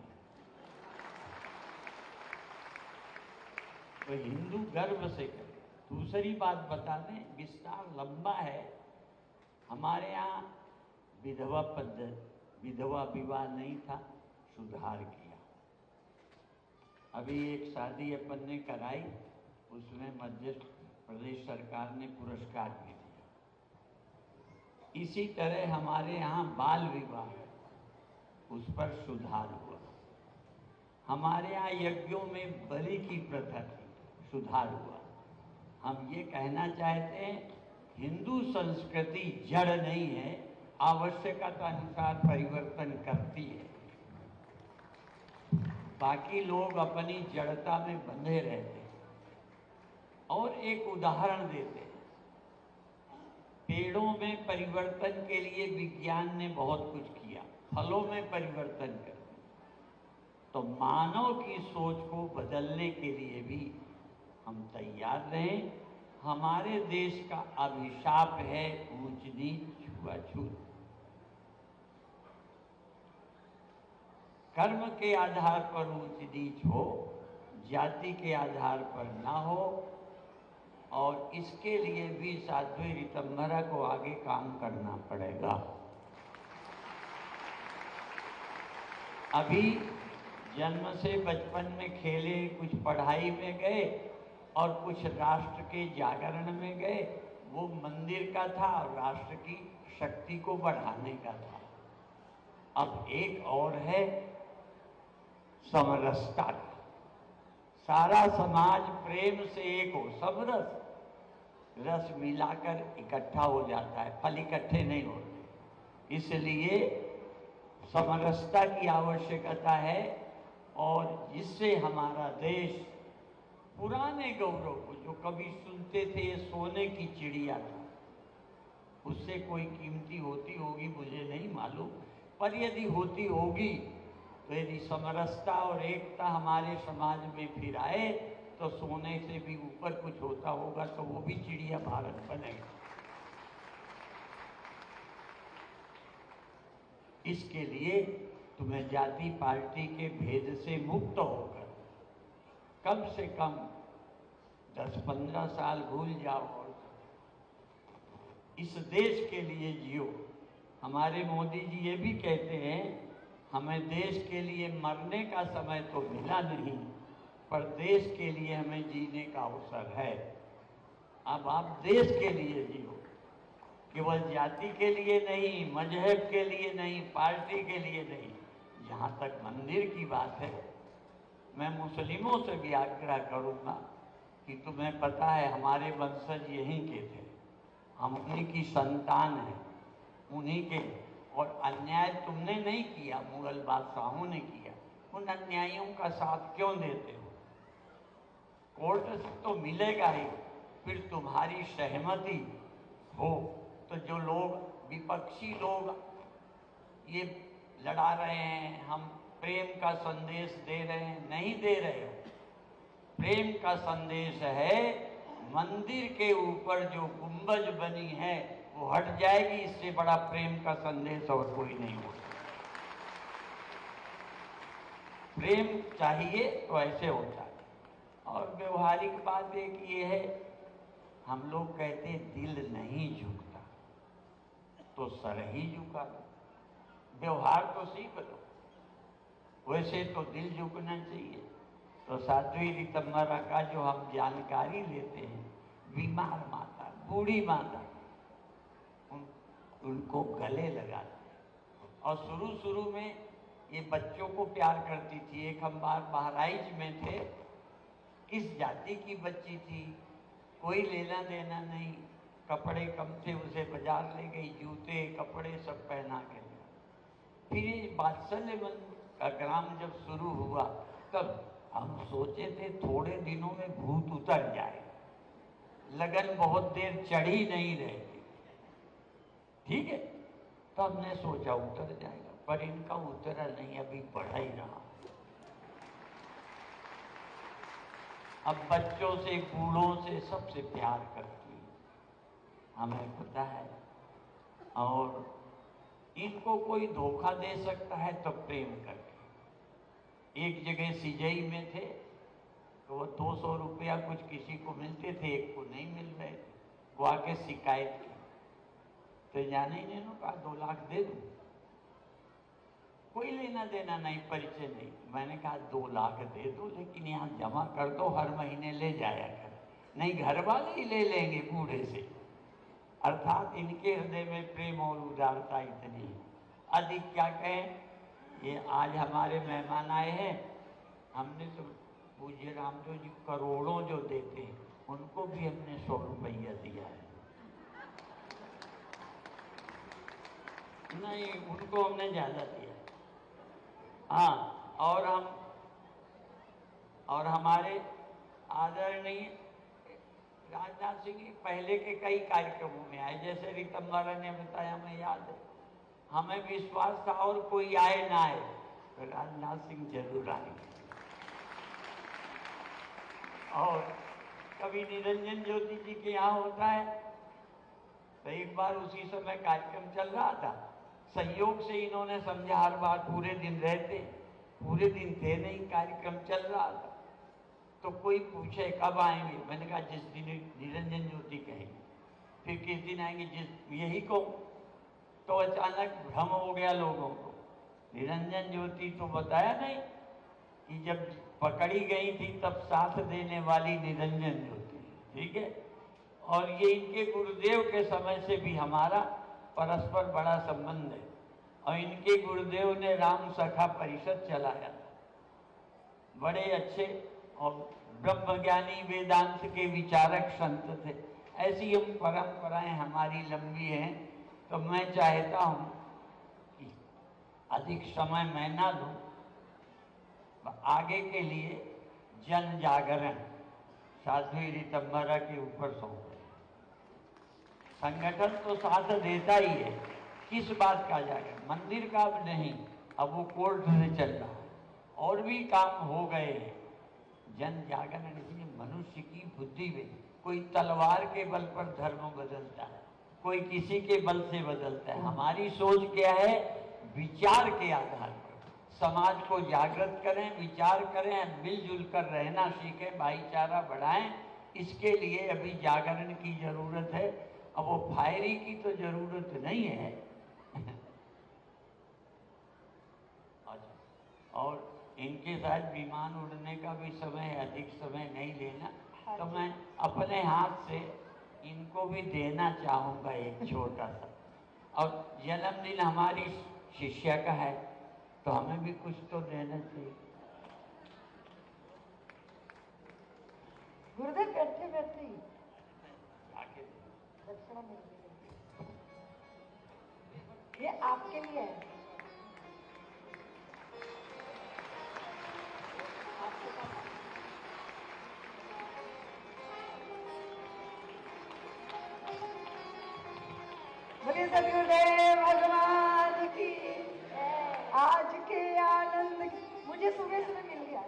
तो हिंदू गर्व से करें। दूसरी बात बता दें, विस्तार लंबा है। हमारे यहाँ विधवा पद्धति, विधवा विवाह नहीं था, सुधार किया। अभी एक शादी अपन ने कराई, उसमें मध्य प्रदेश सरकार ने पुरस्कार भी दिया। इसी तरह हमारे यहाँ बाल विवाह है, उस पर सुधार हुआ। हमारे यहाँ यज्ञों में बलि की प्रथा थी, सुधार हुआ। हम ये कहना चाहते हैं, हिंदू संस्कृति जड़ नहीं है, आवश्यकता अनुसार परिवर्तन करती है। बाकी लोग अपनी जड़ता में बंधे रहते हैं। और एक उदाहरण देते हैं, पेड़ों में परिवर्तन के लिए विज्ञान ने बहुत कुछ किया, फलों में परिवर्तन कर दिया। तो मानव की सोच को बदलने के लिए भी हम तैयार रहें। हमारे देश का अभिशाप है ऊंच नीच छुआछूत। कर्म के आधार पर ऊंच नीच हो, जाति के आधार पर ना हो। और इसके लिए भी साध्वी ऋतंभरा को आगे काम करना पड़ेगा। अभी जन्म से बचपन में खेले, कुछ पढ़ाई में गए और कुछ राष्ट्र के जागरण में गए। वो मंदिर का था और राष्ट्र की शक्ति को बढ़ाने का था। अब एक और है समरसता का। सारा समाज प्रेम से एक हो, समरस, रस मिलाकर इकट्ठा हो जाता है, फल इकट्ठे नहीं होते। इसलिए समरसता की आवश्यकता है। और जिससे हमारा देश पुराने गौरव को, जो कभी सुनते थे ये सोने की चिड़िया था, उससे कोई कीमती होती होगी मुझे नहीं मालूम, पर यदि होती होगी तो यदि समरसता और एकता हमारे समाज में फिर आए तो सोने से भी ऊपर कुछ होता होगा, तो वो भी चिड़िया भारत बनेगा। इसके लिए तुम्हें जाति पार्टी के भेद से मुक्त होकर कम से कम 10-15 साल भूल जाओ और इस देश के लिए जियो। हमारे मोदी जी ये भी कहते हैं, हमें देश के लिए मरने का समय तो मिला नहीं, पर देश के लिए हमें जीने का अवसर है। अब आप देश के लिए जियो, केवल जाति के लिए नहीं, मजहब के लिए नहीं, पार्टी के लिए नहीं। जहाँ तक मंदिर की बात है, मैं मुस्लिमों से भी आग्रह करूँगा कि तुम्हें पता है हमारे वंशज यहीं के थे, हम उन्हीं की संतान हैं, उन्हीं के। और अन्याय तुमने नहीं किया, मुगल बादशाहों ने किया। उन अन्यायियों का साथ क्यों देते हो? कोर्ट से तो मिलेगा ही, फिर तुम्हारी सहमति हो तो जो लोग विपक्षी लोग ये लड़ा रहे हैं, हम प्रेम का संदेश दे रहे हैं, नहीं दे रहे हो। प्रेम का संदेश है, मंदिर के ऊपर जो गुंबज बनी है वो हट जाएगी, इससे बड़ा प्रेम का संदेश और कोई नहीं हो। प्रेम चाहिए तो ऐसे होता है। और व्यवहारिक बात एक ये है, हम लोग कहते हैं दिल नहीं झुकता, तो सर ही झुका दो, व्यवहार तो सीख लो, वैसे तो दिल झुकना चाहिए। तो साध्वी ऋतंभरा का जो हम जानकारी लेते हैं, बीमार माता, बूढ़ी माता, उनको गले लगाते हैं। और शुरू में ये बच्चों को प्यार करती थी। एक हम बार बहराइच में थे, किस जाति की बच्ची थी, कोई लेना देना नहीं, कपड़े कम थे, उसे बाजार ले गई, जूते कपड़े सब पहना के। फिर ये वात्सल्य मन का ग्राम जब शुरू हुआ तब हम सोचे थे थोड़े दिनों में भूत उतर जाए, लगन बहुत देर चढ़ी नहीं रहती, ठीक है। तो हमने सोचा उतर जाएगा, पर इनका उतरा नहीं, अभी बढ़ा ही रहा। अब बच्चों से, बूढ़ों से, सबसे प्यार करती है, हमें पता है। और इनको कोई धोखा दे सकता है तो प्रेम करके। एक जगह सिजई में थे तो वो 200 रुपया कुछ किसी को मिलते थे, एक को नहीं मिल रहे थे। वो आके शिकायत की तो जाने ही नहीं, कहा 2 लाख दे दूं, कोई लेना देना नहीं, परिचय नहीं। मैंने कहा 2 लाख दे दो, लेकिन यहाँ जमा कर दो, हर महीने ले जाया कर। नहीं, घर वाले ही ले लेंगे बूढ़े से। अर्थात इनके हृदय में प्रेम और उदारता इतनी है। अधिक क्या कहें, ये आज हमारे मेहमान आए हैं, हमने तो पूज्य रामदेव जी करोड़ों जो देते हैं, उनको भी हमने 100 रुपया दिया है। नहीं, उनको हमने ज्यादा दिया। हाँ, और हमारे आदरणीय राजनाथ सिंह पहले के कई कार्यक्रमों में आए, जैसे रितंबरा ने बताया, हमें याद है। हमें विश्वास था और कोई आए ना आए तो राजनाथ सिंह जरूर आएंगे। और कभी निरंजन ज्योति जी के यहाँ होता है तो एक बार उसी समय कार्यक्रम चल रहा था, संयोग से इन्होंने समझा हर बार पूरे दिन रहते, पूरे दिन थे नहीं, कार्यक्रम चल रहा था। तो कोई पूछे कब आएंगे, मैंने कहा जिस दिन निरंजन ज्योति कहेंगे। फिर किस दिन आएंगे, जिस यही को। तो अचानक भ्रम हो गया लोगों को, निरंजन ज्योति तो बताया नहीं कि जब पकड़ी गई थी तब साथ देने वाली निरंजन ज्योति, ठीक है। और ये इनके गुरुदेव के समय से भी हमारा परस्पर बड़ा संबंध है। और इनके गुरुदेव ने राम सखा परिषद चलाया था, बड़े अच्छे और ब्रह्मज्ञानी वेदांत के विचारक संत थे। ऐसी हम परंपराएं हमारी लंबी हैं। तो मैं चाहता हूं कि अधिक समय मैं ना लूं, आगे के लिए जन जागरण साध्वी रितंबरा के ऊपर सौंप। संगठन तो साथ देता ही है, किस बात का जागरण, मंदिर का अब नहीं, अब वो कोर्ट से चल रहा है, और भी काम हो गए हैं। जन जागरण इसलिए मनुष्य की बुद्धि में, कोई तलवार के बल पर धर्म बदलता है, कोई किसी के बल से बदलता है। हमारी सोच क्या है, विचार के आधार पर समाज को जागृत करें, विचार करें, मिलजुल कर रहना सीखें, भाईचारा बढ़ाएं। इसके लिए अभी जागरण की जरूरत है। अब वो फायरी की तो जरूरत नहीं है। और इनके साथ विमान उड़ने का भी समय है, अधिक समय नहीं लेना। तो मैं अपने हाथ से इनको भी देना चाहूँगा एक छोटा सा। और जन्मदिन हमारी शिष्या का है तो हमें भी कुछ तो देना चाहिए। गुरुदेव बैठे बैठे ही आगे दक्षिणा मिल गई, ये आपके लिए है। बोलिए सदगुरुदेव भगवान की। आज के आनंद मुझे सुबह सुबह मिल गया।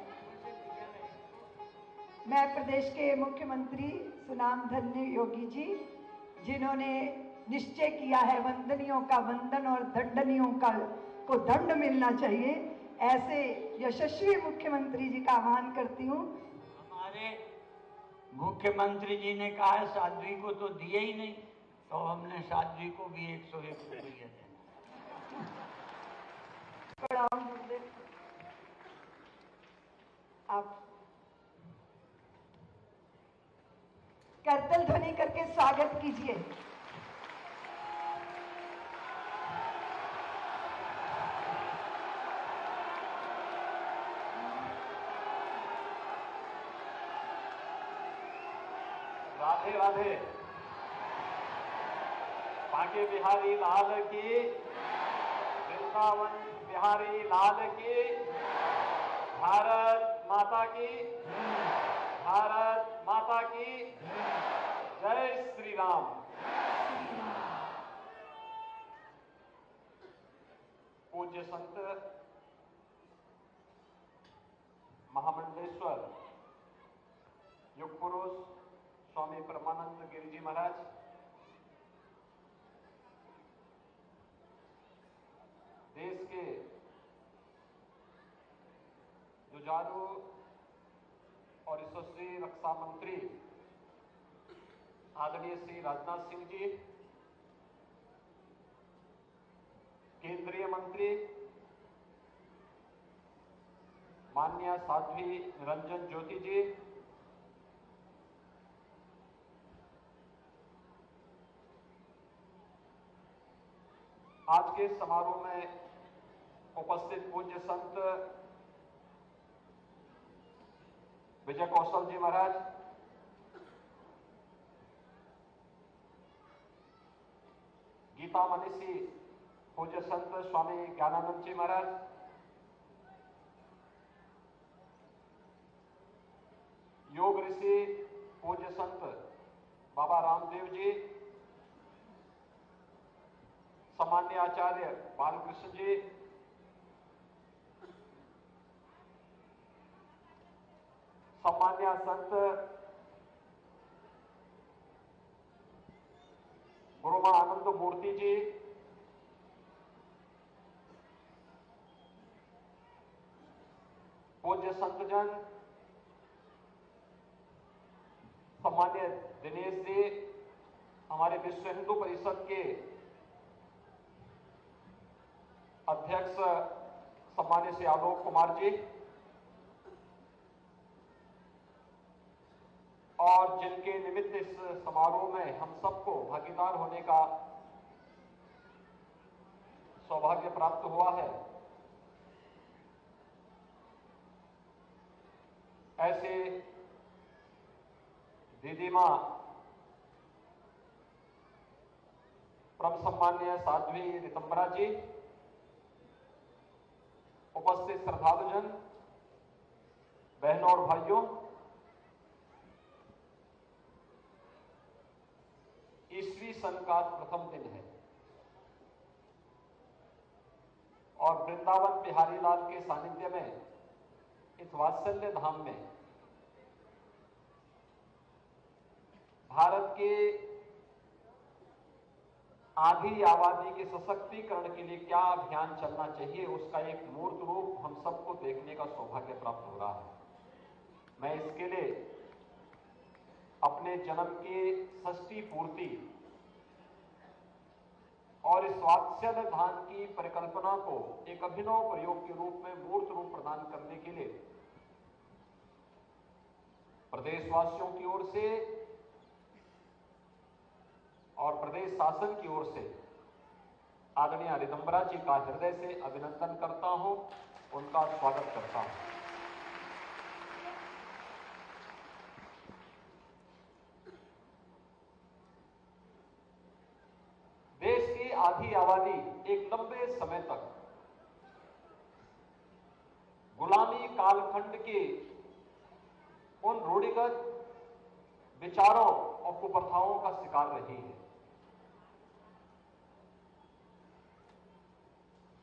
मैं प्रदेश के मुख्यमंत्री सुनाम धन्य योगी जी, जिन्होंने निश्चय किया है वंदनियों का वंदन और दंडनियों का को दंड मिलना चाहिए, ऐसे यशस्वी मुख्यमंत्री जी का आह्वान करती हूँ। हमारे मुख्यमंत्री जी ने कहा है साध्वी को तो दिए ही नहीं, तो हमने साध्वी को भी 101 रुपये देना। प्रणाम गुरुदेव। आप करतल ध्वनि करके स्वागत कीजिए। राधे राधे। बांके बिहारी लाल की, वृंदावन बिहारी लाल की, भारत माता की, भारत माता की, जय श्री राम। पूज्य संत महामंडलेश्वर युग पुरुष स्वामी परमानंद गिरि जी महाराज, देश के जुझारू और यशस्वी रक्षा मंत्री आदरणीय श्री राजनाथ सिंह जी, केंद्रीय मंत्री माननीय साध्वी निरंजन ज्योति जी, आज के समारोह में उपस्थित पूज्य संत विजय कौशल जी महाराज, गीता मनीषी पूज्य संत स्वामी ज्ञानानंद जी महाराज, योग ऋषि पूज्य संत बाबा रामदेव जी, सम्मान्य आचार्य बालकृष्ण जी, सम्मान्य संत गुरुमा आनंद मूर्ति जी, पूज्य संतजन सम्मान्य दिनेश जी, हमारे विश्व हिंदू परिषद के अध्यक्ष सम्मान्य श्री आलोक कुमार जी, और जिनके निमित्त इस समारोह में हम सबको भागीदार होने का सौभाग्य प्राप्त हुआ है, ऐसे दीदी मां परम सम्मान्य साध्वी रितंबरा जी, उपस्थित श्रद्धालुजन, बहनों और भाइयों, ईस्वी सन का प्रथम दिन है और वृंदावन बिहारी लाल के सानिध्य में इस वात्सल्य धाम में भारत के आधी आबादी के सशक्तिकरण के लिए क्या अभियान चलना चाहिए, उसका एक मूर्त रूप हम सबको देखने का सौभाग्य प्राप्त हो रहा है। मैं इसके लिए अपने जन्म की षष्ठी पूर्ति और इस वात्सल्य धाम की परिकल्पना को एक अभिनव प्रयोग के रूप में मूर्त रूप प्रदान करने के लिए प्रदेशवासियों की ओर से और प्रदेश शासन की ओर से आदरणीय रितंबरा जी का हृदय से अभिनंदन करता हूं, उनका स्वागत करता हूं। देश की आधी आबादी एक लंबे समय तक गुलामी कालखंड के उन रूढ़िगत विचारों और कुप्रथाओं का शिकार रही है।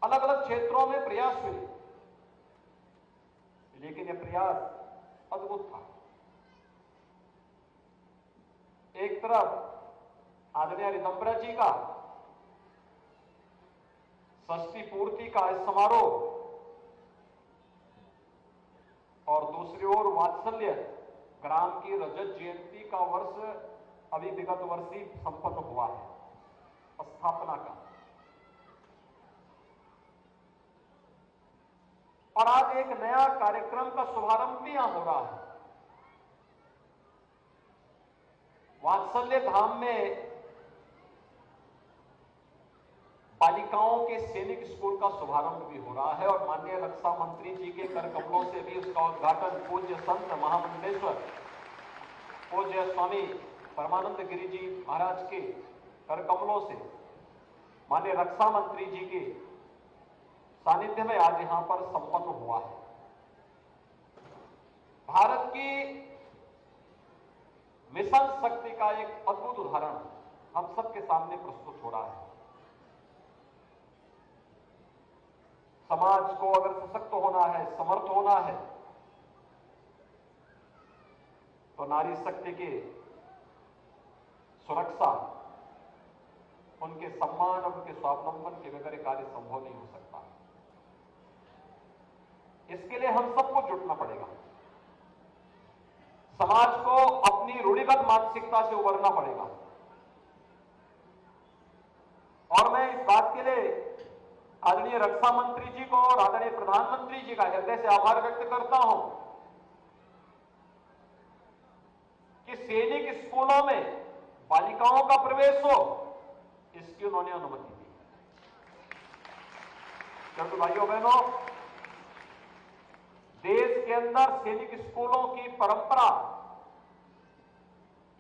अलग अलग क्षेत्रों में प्रयास हुए, लेकिन यह प्रयास अद्भुत था। एक तरफ आदरणीय रितंबरा जी का षष्ठी पूर्ति का इस समारोह और दूसरी ओर वात्सल्य ग्राम की रजत जयंती का वर्ष अभी विगत वर्ष ही संपन्न हुआ है, स्थापना का। और आज एक नया कार्यक्रम का शुभारंभ भी यहां हो रहा है। वात्सल्य धाम में बालिकाओं के सैनिक स्कूल का शुभारंभ भी हो रहा है और माननीय रक्षा मंत्री जी के कर कमलों से भी उसका उद्घाटन पूज्य संत महामंडलेश्वर पूज्य स्वामी परमानंद गिरि जी महाराज के कर कमलों से माननीय रक्षा मंत्री जी के सानिध्य में आज यहां पर संपन्न हुआ है। भारत की मिशन शक्ति का एक अद्भुत उदाहरण हम सबके सामने प्रस्तुत हो रहा है। समाज को अगर सशक्त होना है, समर्थ होना है, तो नारी शक्ति की सुरक्षा, उनके सम्मान और उनके स्वावलंबन के बगैर कार्य संभव नहीं हो सकता। इसके लिए हम सबको जुटना पड़ेगा। समाज को अपनी रूढ़िगत मानसिकता से उबरना पड़ेगा। और मैं इस बात के लिए आदरणीय रक्षा मंत्री जी को और आदरणीय प्रधानमंत्री जी का हृदय से आभार व्यक्त करता हूं कि सैनिक स्कूलों में बालिकाओं का प्रवेश हो, इसकी उन्होंने अनुमति दी। क्योंकि भाइयों बहनों, देश के अंदर सैनिक स्कूलों की परंपरा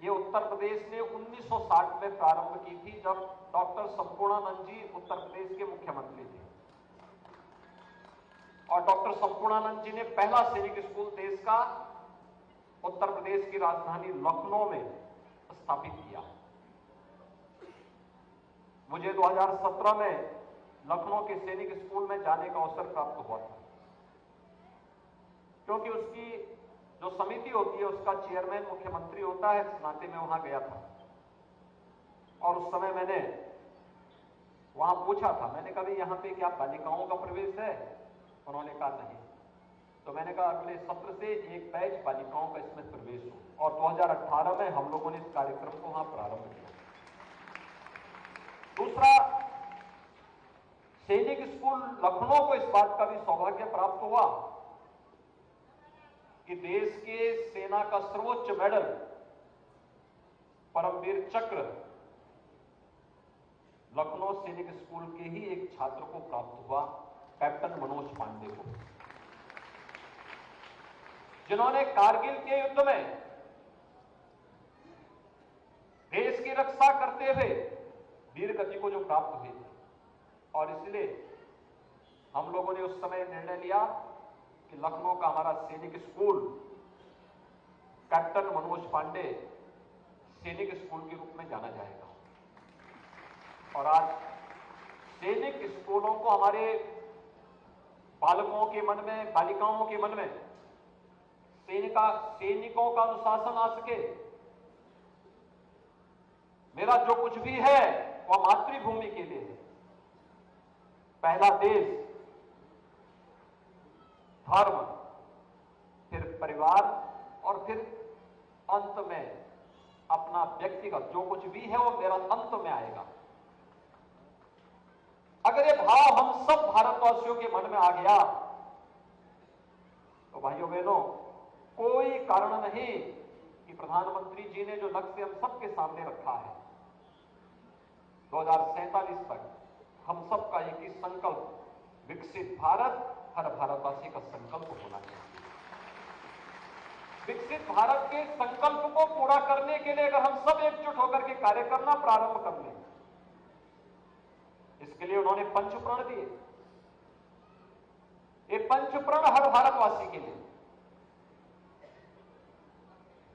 ये उत्तर प्रदेश ने 1960 में प्रारंभ की थी, जब डॉक्टर संपूर्णानंद जी उत्तर प्रदेश के मुख्यमंत्री थे। और डॉक्टर संपूर्णानंद जी ने पहला सैनिक स्कूल देश का उत्तर प्रदेश की राजधानी लखनऊ में स्थापित किया। मुझे 2017 में लखनऊ के सैनिक स्कूल में जाने का अवसर प्राप्त हुआ था, क्योंकि उसकी जो समिति होती है उसका चेयरमैन मुख्यमंत्री होता है। इस नाते में वहां गया था और उस समय मैंने वहां पूछा था, मैंने कहा यहां पे क्या बालिकाओं का प्रवेश है? उन्होंने कहा नहीं। तो मैंने कहा अगले सत्र से एक बैच बालिकाओं का इसमें प्रवेश हो। और 2018 में हम लोगों ने इस कार्यक्रम को वहां प्रारंभ किया। दूसरा, सैनिक स्कूल लखनऊ को इस बात का भी सौभाग्य प्राप्त हुआ कि देश के सेना का सर्वोच्च मेडल परमवीर चक्र लखनऊ सैनिक स्कूल के ही एक छात्र को प्राप्त हुआ, कैप्टन मनोज पांडे को, जिन्होंने कारगिल के युद्ध में देश की रक्षा करते हुए वीर गति को जो प्राप्त हुई थी। और इसलिए हम लोगों ने उस समय निर्णय लिया कि लखनऊ का हमारा सैनिक स्कूल कैप्टन मनोज पांडे सैनिक स्कूल के रूप में जाना जाएगा। और आज सैनिक स्कूलों को हमारे बालकों के मन में, बालिकाओं के मन में सैनिकों का अनुशासन आ सके। मेरा जो कुछ भी है वह मातृभूमि के लिए है। पहला देश, धर्म, फिर परिवार और फिर अंत में अपना व्यक्तिगत जो कुछ भी है वो मेरा अंत में आएगा। अगर ये भाव हम सब भारतवासियों के मन में आ गया तो भाइयों बहनों, कोई कारण नहीं कि प्रधानमंत्री जी ने जो लक्ष्य हम सबके सामने रखा है 2047 तक हम सबका एक ही संकल्प, विकसित भारत हर भारतवासी का संकल्प होना चाहिए। विकसित भारत के संकल्प को पूरा करने के लिए अगर हम सब एकजुट होकर के कार्य करना प्रारंभ कर लें, इसके लिए उन्होंने पंचप्रण दिए। ये पंचप्रण हर भारतवासी के लिए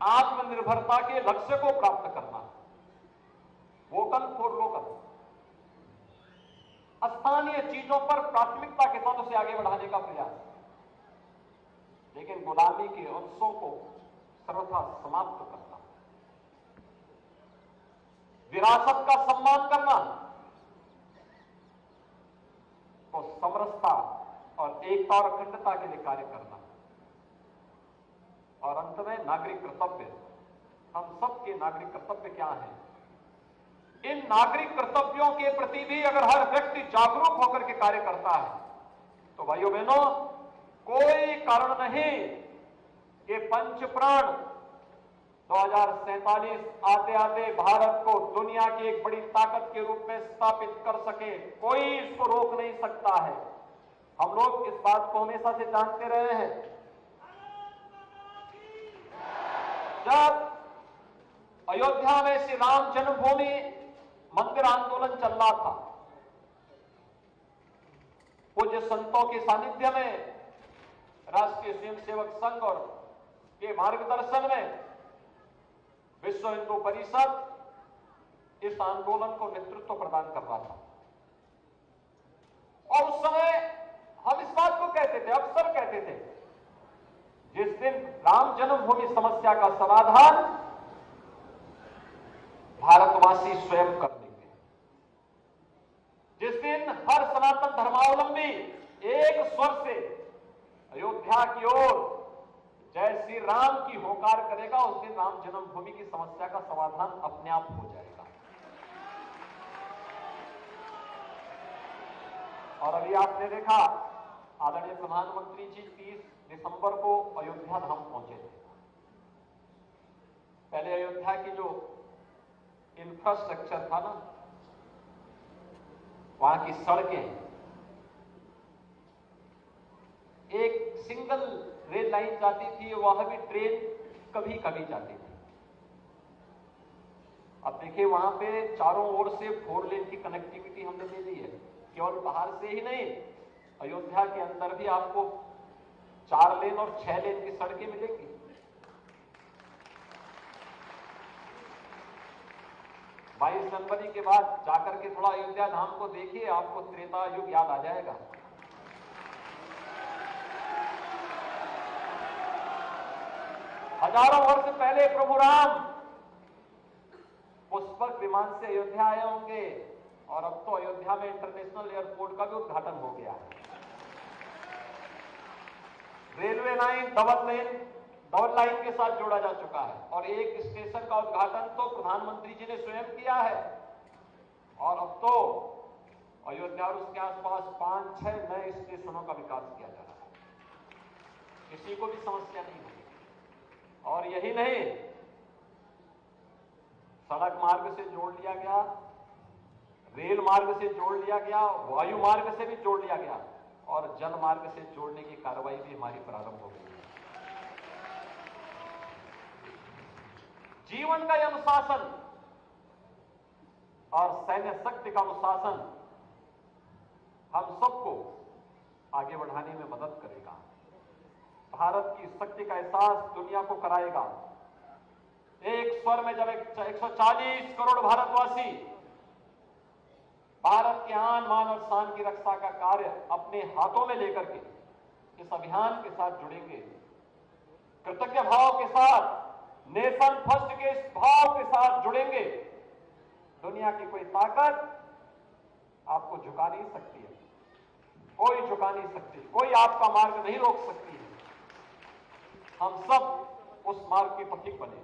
आत्मनिर्भरता के लक्ष्य को प्राप्त करना, वोकल फॉर लोकल, स्थानीय चीजों पर प्राथमिकता के साथ उसे आगे बढ़ाने का प्रयास, लेकिन गुलामी के अंशों को सर्वथा समाप्त करना, विरासत का सम्मान करना, तो समरसता और एकता और अखंडता के लिए कार्य करना, और अंत में नागरिक कर्तव्य। हम सबके नागरिक कर्तव्य क्या हैं? इन नागरिक कर्तव्यों के प्रति भी अगर हर व्यक्ति जागरूक होकर के कार्य करता है तो भाइयों बहनों, कोई कारण नहीं कि पंचप्राण 2047 आते आते भारत को दुनिया की एक बड़ी ताकत के रूप में स्थापित कर सके। कोई इसको रोक नहीं सकता है। हम लोग इस बात को हमेशा से जानते रहे हैं। जब अयोध्या में श्री राम जन्मभूमि मंदिर आंदोलन चल रहा था पूज्य संतों के सानिध्य में राष्ट्रीय स्वयंसेवक संघ और के मार्गदर्शन में विश्व हिंदू परिषद इस आंदोलन को नेतृत्व प्रदान कर रहा था। और उस समय हम इस बात को कहते थे, अक्सर कहते थे, जिस दिन राम जन्मभूमि समस्या का समाधान भारतवासी स्वयं कर देंगे, जिस दिन हर सनातन धर्मावलंबी एक स्वर से अयोध्या की ओर जय श्री राम की होकार करेगा, उस दिन राम जन्मभूमि की समस्या का समाधान अपने आप हो जाएगा। और अभी आपने देखा आदरणीय प्रधानमंत्री जी 30 दिसंबर को अयोध्या धाम पहुंचे थे। पहले अयोध्या की जो इंफ्रास्ट्रक्चर था ना, वहां की सड़कें, एक सिंगल रेल लाइन जाती थी, वहां भी ट्रेन कभी कभी जाती थी। अब देखिए वहां पे चारों ओर से 4 लेन की कनेक्टिविटी हमने दे दी है। केवल बाहर से ही नहीं, अयोध्या के अंदर भी आपको 4 लेन और 6 लेन की सड़कें मिलेंगी। बाईस जनवरी के बाद जाकर के थोड़ा अयोध्या धाम को देखिए, आपको त्रेता युग याद आ जाएगा। हजारों वर्ष पहले प्रभु राम पुष्पक विमान से अयोध्या आए होंगे, और अब तो अयोध्या में इंटरनेशनल एयरपोर्ट का भी उद्घाटन हो गया है। रेलवे लाइन डबल लाइन के साथ जोड़ा जा चुका है, और एक स्टेशन का उद्घाटन तो प्रधानमंत्री जी ने स्वयं किया है। और अब तो अयोध्या और उसके आसपास 5-6 नए स्टेशनों का विकास किया जा रहा है। किसी को भी समस्या नहीं होगी। और यही नहीं, सड़क मार्ग से जोड़ लिया गया, रेल मार्ग से जोड़ लिया गया, वायु मार्ग से भी जोड़ लिया गया, और जल मार्ग से जोड़ने की कार्रवाई भी हमारी प्रारंभ हो गई है। जीवन का यह अनुशासन और सैन्य शक्ति का अनुशासन हम सबको आगे बढ़ाने में मदद करेगा। भारत की शक्ति का एहसास दुनिया को कराएगा। एक स्वर में जब 140 करोड़ भारतवासी भारत के आन मान और शान की रक्षा का कार्य अपने हाथों में लेकर के इस अभियान के साथ जुड़ेंगे, कृतज्ञ भाव के साथ, नेशन फर्स्ट के इस भाव के साथ जुड़ेंगे, दुनिया की कोई ताकत आपको झुका नहीं सकती है। कोई झुका नहीं सकती, कोई आपका मार्ग नहीं रोक सकती है। हम सब उस मार्ग के पथिक बने।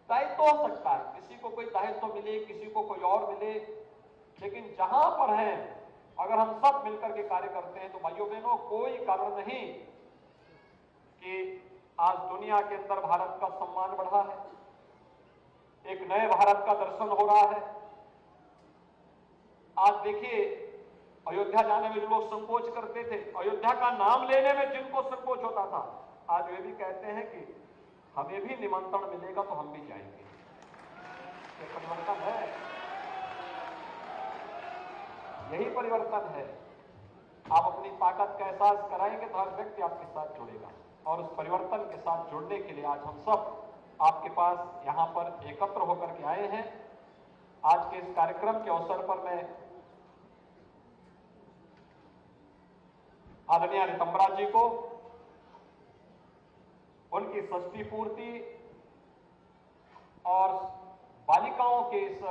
दायित्व हो सकता है, किसी को कोई दायित्व मिले, किसी को कोई और मिले, लेकिन जहां पर हैं, अगर हम सब मिलकर के कार्य करते हैं तो भाइयों बहनों, कोई कारण नहीं कि आज दुनिया के अंदर भारत का सम्मान बढ़ा है, एक नए भारत का दर्शन हो रहा है। आज देखिए, अयोध्या जाने में जो लोग संकोच करते थे, अयोध्या का नाम लेने में जिनको संकोच होता था, आज वे भी कहते हैं कि हमें भी निमंत्रण मिलेगा तो हम भी जाएंगे। ये परिवर्तन है, यही परिवर्तन है। आप अपनी ताकत का एहसास कराएंगे तो हर व्यक्ति आपके साथ जुड़ेगा, और उस परिवर्तन के साथ जुड़ने के लिए आज हम सब आपके पास यहाँ पर एकत्र होकर के आए हैं। आज के इस कार्यक्रम के अवसर पर मैं आदरणीय रितंबरा जी को उनकी षष्ठी पूर्ति और बालिकाओं के इस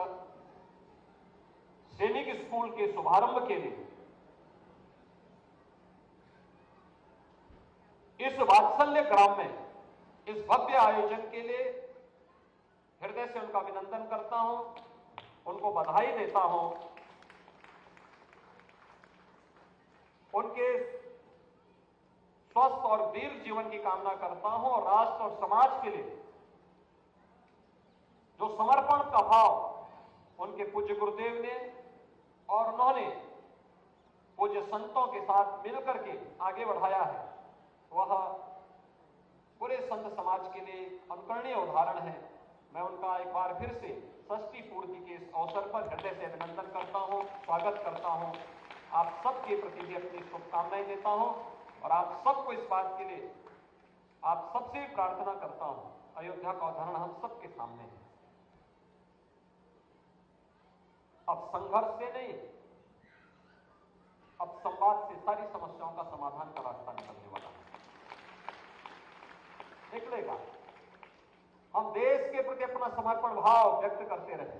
सैनिक स्कूल के शुभारंभ के लिए, इस वात्सल्य ग्राम में इस भव्य आयोजन के लिए हृदय से उनका अभिनंदन करता हूं, उनको बधाई देता हूं। उनके स्वस्थ और वीर जीवन की कामना करता हूं, और राष्ट्र और समाज के लिए जो समर्पण का भाव उनके पूज्य गुरुदेव ने और उन्होंने पूज्य संतों के साथ मिलकर के आगे बढ़ाया है, वह पूरे संत समाज के लिए अनुकरणीय उदाहरण है। मैं उनका एक बार फिर से षष्ठी पूर्ति के इस अवसर पर हृदय से अभिनंदन करता हूं, स्वागत करता हूं। आप सबके प्रति भी अपनी शुभकामनाएं देता हूं और आप सबको इस बात के लिए आप सबसे भी प्रार्थना करता हूं। अयोध्या का उदाहरण हम सबके सामने है। अब संघर्ष से नहीं, अब संवाद से सारी समस्याओं का समाधान का रास्ता निकलने वाला है, निकलेगा। हम देश के प्रति अपना समर्पण भाव व्यक्त करते रहे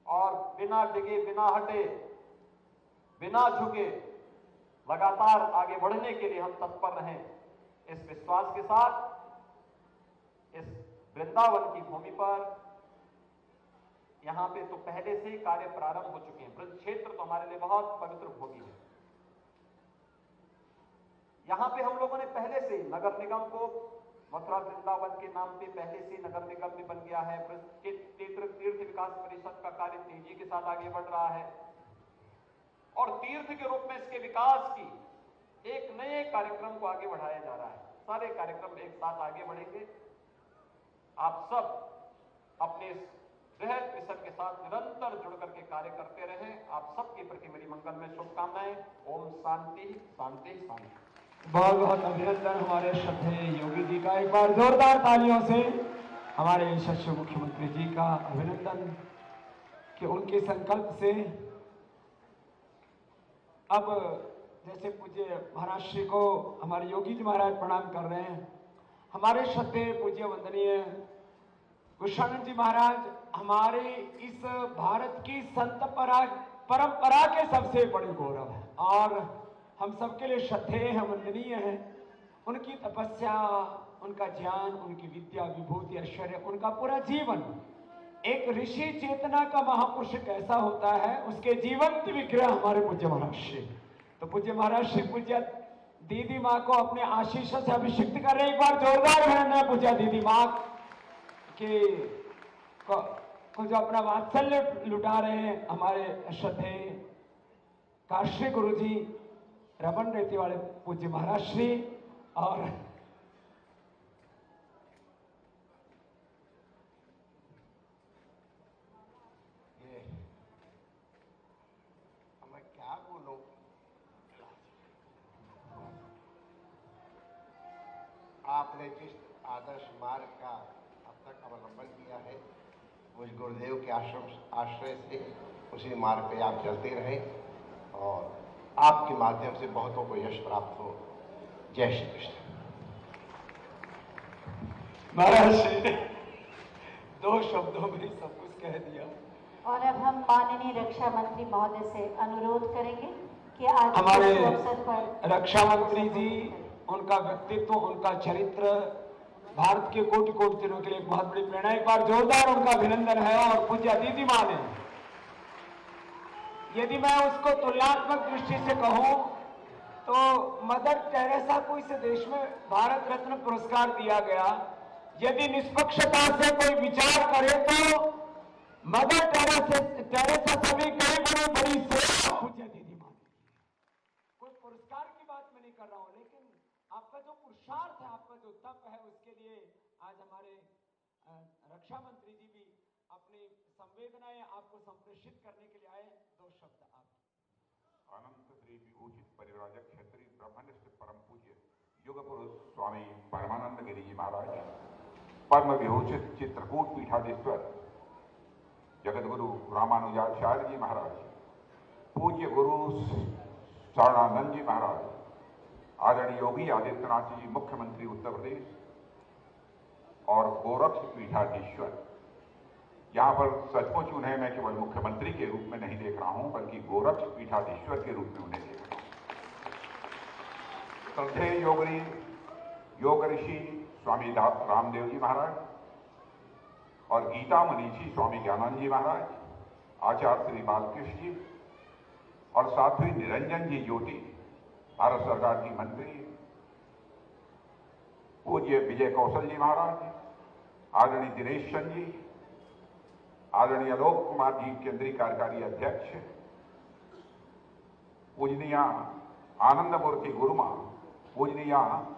और बिना डिगे, बिना हटे, बिना झुके लगातार आगे बढ़ने के लिए हम तत्पर रहें। इस विश्वास के साथ इस वृंदावन की भूमि पर यहां पे तो पहले से ही कार्य प्रारंभ हो चुके हैं। ब्रज क्षेत्र तो हमारे लिए बहुत पवित्र भूमि है। यहां पे हम लोगों ने पहले से नगर निगम को मथुरा वृंदावन के नाम पे पहले से नगर निगम भी बन गया है। तीर्थ विकास परिषद का कार्य तेजी के साथ आगे बढ़ रहा है और तीर्थ के रूप में इसके विकास की एक नए कार्यक्रम को आगे बढ़ाया जा रहा है। सारे कार्यक्रम एक साथ आगे बढ़ेंगे। आप सब अपने इस बृहद मिशन के साथ निरंतर जुड़ करके कार्य करते रहें। आप सबके प्रति मेरी मंगल में शुभकामनाएं। ओम शांति शांति शांति। बहुत बहुत अभिनंदन हमारे श्रद्धेय योगी जी का। एक बार जोरदार तालियों से हमारे यशस्वी मुख्यमंत्री जी का अभिनंदन कि उनके संकल्प से अब जैसे पूज्य महाराज श्री को हमारे योगी जी महाराज प्रणाम कर रहे हैं, हमारे श्रद्धेय पूज्य वंदनीय गोस्वामी जी महाराज हमारे इस भारत की संत परंपरा के सबसे बड़े गौरव है और हम सबके लिए श्रद्धेय हैं, वंदनीय हैं। उनकी तपस्या, उनका ज्ञान, उनकी विद्या, विभूति, ऐश्वर्य, उनका पूरा जीवन एक ऋषि चेतना का महापुरुष कैसा होता है उसके जीवंत विग्रह हमारे पूज्य महाराज श्री। तो पूज्य महाराज श्री पूज्य दीदी माँ को अपने आशीष से अभिषिक्त कर रहे। एक बार जोरदार है पूज्य दीदी माँ को जो अपना वात्सल्य लुटा रहे हैं हमारे श्रद्धेय काशी गुरु जी, रमन रेती वाले पूज्य महाराज श्री और मैं क्या बोलूं, आपने जिस आदर्श मार्ग का अब तक अवलंबन किया है मुझ गुरुदेव के आश्रय से उसी मार्ग पे आप चलते रहें और आपके माध्यम से बहुतों को यश प्राप्त हो। जय श्री कृष्ण। महाराज श्री दो शब्दों में सब कुछ कह दिया। और अब हम माननीय रक्षा मंत्री महोदय से अनुरोध करेंगे कि आज हमारे इस अवसर पर रक्षा मंत्री जी, उनका व्यक्तित्व, उनका चरित्र भारत के कोटि कोटि जनों के लिए एक बहुत बड़ी प्रेरणा। एक बार जोरदार उनका अभिनंदन है। और पूज्य दीदी माँ ने, यदि मैं उसको तुलनात्मक दृष्टि से कहूं तो मदर टेरेसा को इस देश में भारत रत्न पुरस्कार दिया गया। यदि निष्पक्षता से कोई विचार करे तो मदर टेरेसा से भी कई बड़ी सेवा पूज्य दीदी माँ ने। कोई पुरस्कार की बात मैं नहीं कर रहा हूं, लेकिन आपका जो पुरुषार्थ है, आपका जो तप है, उसके लिए आज हमारे रक्षा मंत्री जी भी अपनी संवेदनाएं आपको संप्रेषित करने के लिए आए। दो शब्द आप। अनंत श्री विभूषित परिव्राजक क्षेत्रीय ब्रह्मनिष्ठ परम पूज्य युग पुरुष स्वामी परमानंद गिरि जी महाराज, पद्म विभूषित चित्रकूट पीठाधीश्वर जगतगुरु रामानुजाचार्य जी महाराज, पूज्य गुरु शरणानंद जी महाराज, आदरणीय योगी आदित्यनाथ जी मुख्यमंत्री उत्तर प्रदेश और गोरक्ष पीठाधीश्वर। यहाँ पर सचमुच उन्हें मैं केवल मुख्यमंत्री के रूप में नहीं देख रहा हूं, बल्कि गोरक्ष पीठाधीश्वर के रूप में उन्हें देख रहा हूं। श्रद्धेय योग ऋषि स्वामी रामदेव जी महाराज और गीता मनीषी स्वामी ज्ञानानंद जी महाराज, आचार्य श्री बालकृष्ण जी और साध्वी निरंजन जी ज्योति, भारत सरकार की मंत्री, पूज्य विजय कौशल जी महाराज, आदरणीय दिनेश चंद जी, आदरणीय आलोक कुमार जी केंद्रीय कार्यकारी अध्यक्ष, पूजनीय आनंद मूर्ति गुरुमा, पूजनीय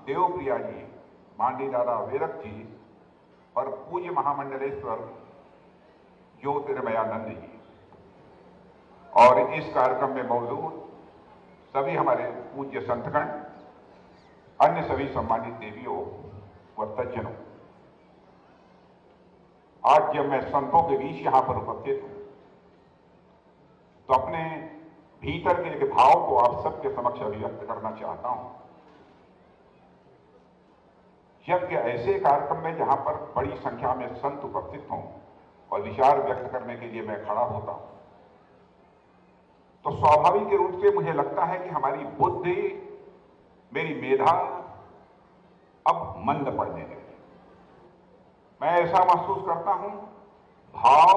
देवप्रिया जी, मांडी दादा वेरक जी और पूज्य महामंडलेश्वर ज्योतिर्मयानंद जी। और इस कार्यक्रम में मौजूद सभी हमारे पूज्य संतगण, अन्य सभी सम्मानित देवियों व तज्जनों, आज जब मैं संतों के बीच यहां पर उपस्थित हूं तो अपने भीतर के एक भाव को आप सबके समक्ष अभिव्यक्त करना चाहता हूं। जबकि ऐसे कार्यक्रम में जहां पर बड़ी संख्या में संत उपस्थित हों और विचार व्यक्त करने के लिए मैं खड़ा होता हूं, तो स्वाभाविक रूप से मुझे लगता है कि हमारी बुद्धि, मेरी मेधा अब मंद पड़ने लगी। मैं ऐसा महसूस करता हूं, भाव,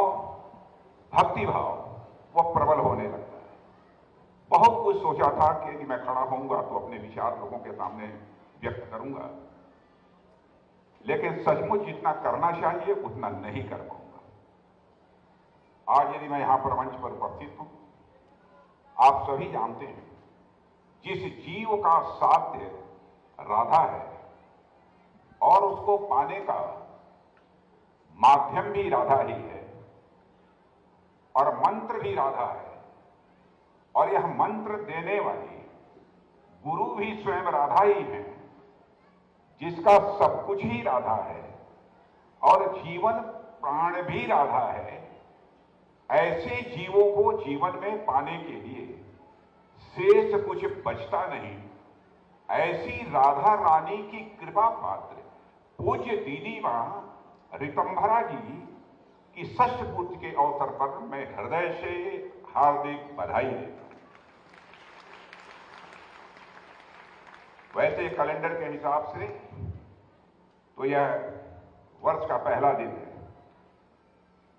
भक्ति भाव वह प्रबल होने लगता है। बहुत कुछ सोचा था कि यदि मैं खड़ा होऊंगा तो अपने विचार लोगों के सामने व्यक्त करूंगा, लेकिन सचमुच जितना करना चाहिए उतना नहीं कर पाऊंगा। आज यदि मैं यहां पर मंच पर उपस्थित हूं, आप सभी जानते हैं जिस जीव का साध्य राधा है और उसको पाने का माध्यम भी राधा ही है और मंत्र भी राधा है, और यह मंत्र देने वाली गुरु भी स्वयं राधा ही है, जिसका सब कुछ ही राधा है और जीवन प्राण भी राधा है। ऐसे जीवों को जीवन में पाने के लिए शेष कुछ बचता नहीं। ऐसी राधा रानी की कृपा पात्र पूज्य दीदी मां ऋतंभरा जी की षष्ठ पूर्ति के अवसर पर मैं हृदय से हार्दिक बधाई देता हूं। वैसे कैलेंडर के हिसाब से तो यह वर्ष का पहला दिन है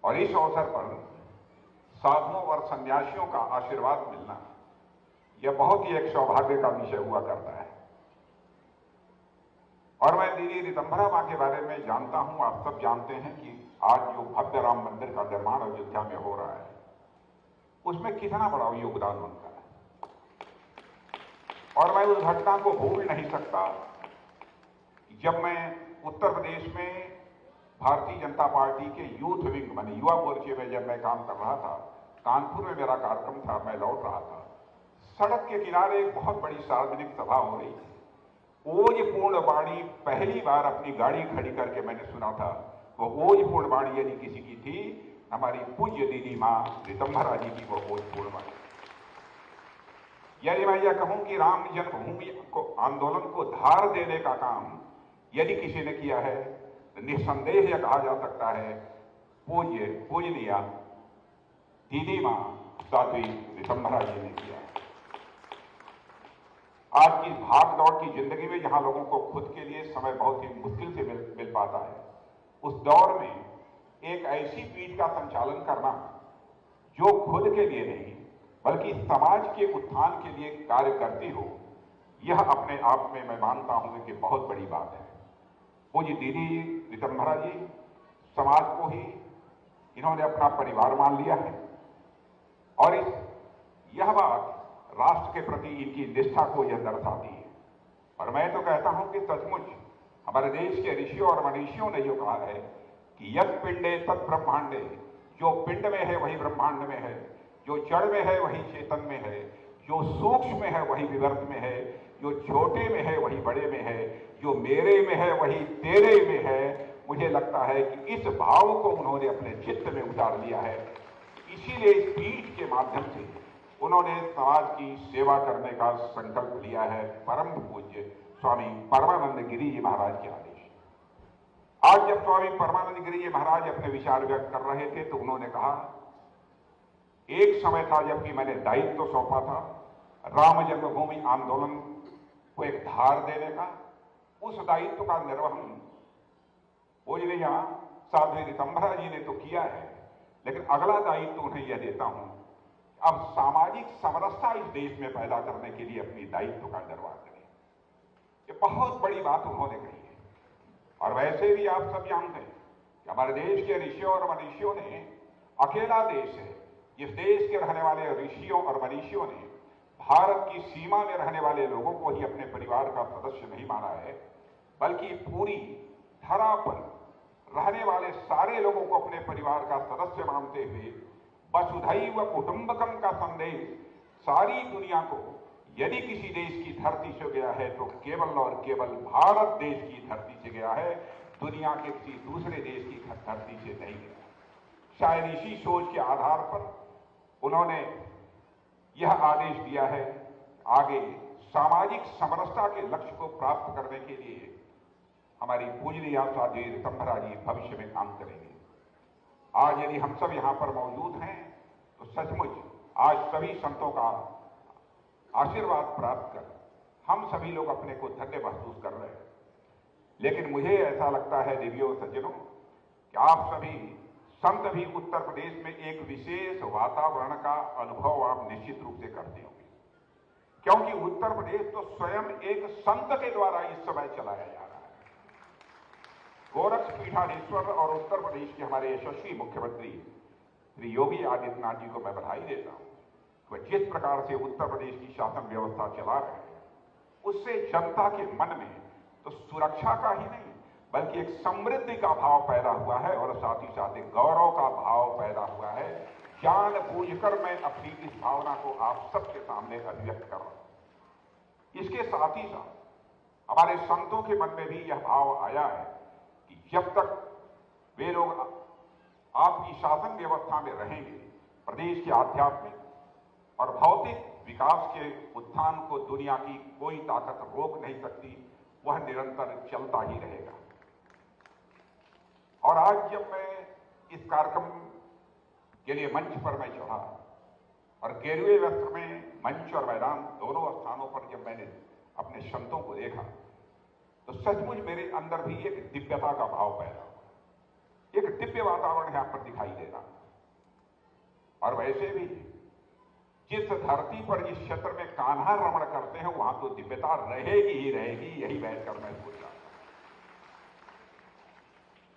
और इस अवसर पर साधुओं और सन्यासियों का आशीर्वाद मिलना यह बहुत ही एक सौभाग्य का विषय हुआ करता है। और मैं दीदी ऋतंभरा मां के बारे में जानता हूं, आप सब जानते हैं कि आज जो भव्य राम मंदिर का निर्माण अयोध्या में हो रहा है, उसमें कितना बड़ा योगदान उनका है। और मैं उस घटना को भूल नहीं सकता जब मैं उत्तर प्रदेश में भारतीय जनता पार्टी के यूथ विंग माने युवा मोर्चे में जब मैं काम कर रहा था, कानपुर में मेरा कार्यक्रम था, मैं लौट रहा था, सड़क के किनारे एक बहुत बड़ी सार्वजनिक सभा हो रही थी। ओजपूर्ण वाणी पहली बार अपनी गाड़ी खड़ी करके मैंने सुना था। वो ओजपूर्ण वाणी यदि किसी की थी, हमारी पूज्य दीदी मां ऋतंभरा जी की वो ओजपूर्ण वाणी। यदि मैं यह कहूं कि राम जन्मभूमि को आंदोलन को धार देने का काम यदि किसी ने किया है, निस्संदेह यह कहा जा सकता है पूजनीय दीदी मां साध्वी ऋतंभरा जी ने किया। आज की भाग दौड़ की जिंदगी में जहां लोगों को खुद के लिए समय बहुत ही मुश्किल से मिल पाता है, उस दौर में एक ऐसी पीठ का संचालन करना जो खुद के लिए नहीं बल्कि समाज के उत्थान के लिए कार्य करती हो, यह अपने आप में मैं मानता हूं कि बहुत बड़ी बात है। पूज्य दीदी ऋतंभरा जी समाज को ही इन्होंने अपना परिवार मान लिया है और यह बात राष्ट्र के प्रति इनकी निष्ठा को यह दर्शाती है। और मैं तो कहता हूं कि सचमुच हमारे देश के ऋषियों और मनीषियों ने जो कहा है कि यत् पिंडे तत् ब्रह्मांडे, जो पिंड में है वही ब्रह्मांड में है, जो जड़ में है वही चेतन में है, जो सूक्ष्म में है वही विवर्त में है, जो छोटे में है वही बड़े में है, जो मेरे में है वही तेरे में है। मुझे लगता है कि इस भाव को उन्होंने अपने चित्त में उतार लिया है। इसीलिए इस पीठ के माध्यम से उन्होंने समाज की सेवा करने का संकल्प लिया है। परम पूज्य स्वामी परमानंद गिरी जी महाराज के आदेश। आज जब स्वामी परमानंद गिरी जी महाराज अपने विचार व्यक्त कर रहे थे तो उन्होंने कहा, एक समय था जबकि मैंने दायित्व सौंपा था राम जन्मभूमि आंदोलन को एक धार देने का, उस दायित्व का निर्वहन पूजनीय साध्वी ऋतंभरा जी ने तो किया है, लेकिन अगला दायित्व उन्हें यह देता हूं, अब सामाजिक समरसता इस देश में पैदा करने के लिए अपनी दायित्व का निर्वाह करें। ये बहुत बड़ी बात उन्होंने कही है। और वैसे भी आप सब जानते हैं कि हमारे देश के ऋषियों और मनीषियों ने, अकेला देश है जिस देश के रहने वाले ऋषियों और मनीषियों ने भारत की सीमा में रहने वाले लोगों को ही अपने परिवार का सदस्य नहीं माना है, बल्कि पूरी धरा पर रहने वाले सारे लोगों को अपने परिवार का सदस्य मानते हुए वसुधैव कुटुंबकम का संदेश सारी दुनिया को यदि किसी देश की धरती से गया है तो केवल और केवल भारत देश की धरती से गया है, दुनिया के किसी दूसरे देश की धरती से नहीं गया। शायद इसी सोच के आधार पर उन्होंने यह आदेश दिया है, आगे सामाजिक समरसता के लक्ष्य को प्राप्त करने के लिए हमारी पूजनीय आचार्य ऋतंभरा जी भविष्य में काम करेंगे। आज यदि हम सब यहां पर मौजूद हैं तो सचमुच आज सभी संतों का आशीर्वाद प्राप्त कर हम सभी लोग अपने को धन्य महसूस कर रहे हैं। लेकिन मुझे ऐसा लगता है देवियों सज्जनों कि आप सभी संत भी उत्तर प्रदेश में एक विशेष वातावरण का अनुभव आप निश्चित रूप से करते होंगे, क्योंकि उत्तर प्रदेश तो स्वयं एक संत के द्वारा इस समय चलाया जा रहा है। गोरक्ष पीठाधीश्वर और उत्तर प्रदेश के हमारे यशस्वी मुख्यमंत्री श्री योगी आदित्यनाथ जी को मैं बधाई देता हूं। वह जिस प्रकार से उत्तर प्रदेश की शासन व्यवस्था चला रहे हैं, उससे जनता के मन में तो सुरक्षा का ही नहीं बल्कि एक समृद्धि का भाव पैदा हुआ है और साथ ही साथ एक गौरव का भाव पैदा हुआ है। जानबूझकर मैं अपनी इस भावना को आप सबके सामने अभिव्यक्त कर रहा हूं। इसके साथ ही साथ हमारे संतों के मन में भी यह भाव आया है कि जब तक वे लोग आपकी शासन व्यवस्था में रहेंगे, प्रदेश के आध्यात्मिक और भौतिक विकास के उत्थान को दुनिया की कोई ताकत रोक नहीं सकती, वह निरंतर चलता ही रहेगा। और आज जब मैं इस कार्यक्रम के लिए मंच पर मैं चढ़ा और गेरुए वस्त्र में मंच और मैदान दोनों स्थानों पर जब मैंने अपने संतों को देखा तो सचमुच मेरे अंदर भी एक दिव्यता का भाव पैदा हुआ। एक दिव्य वातावरण यहां पर दिखाई दे रहा। और वैसे भी जिस धरती पर जिस क्षेत्र में कान्हा रमण करते हैं वहां तो दिव्यता रहेगी ही रहेगी, यही बैठकर मैं सोच रहा था।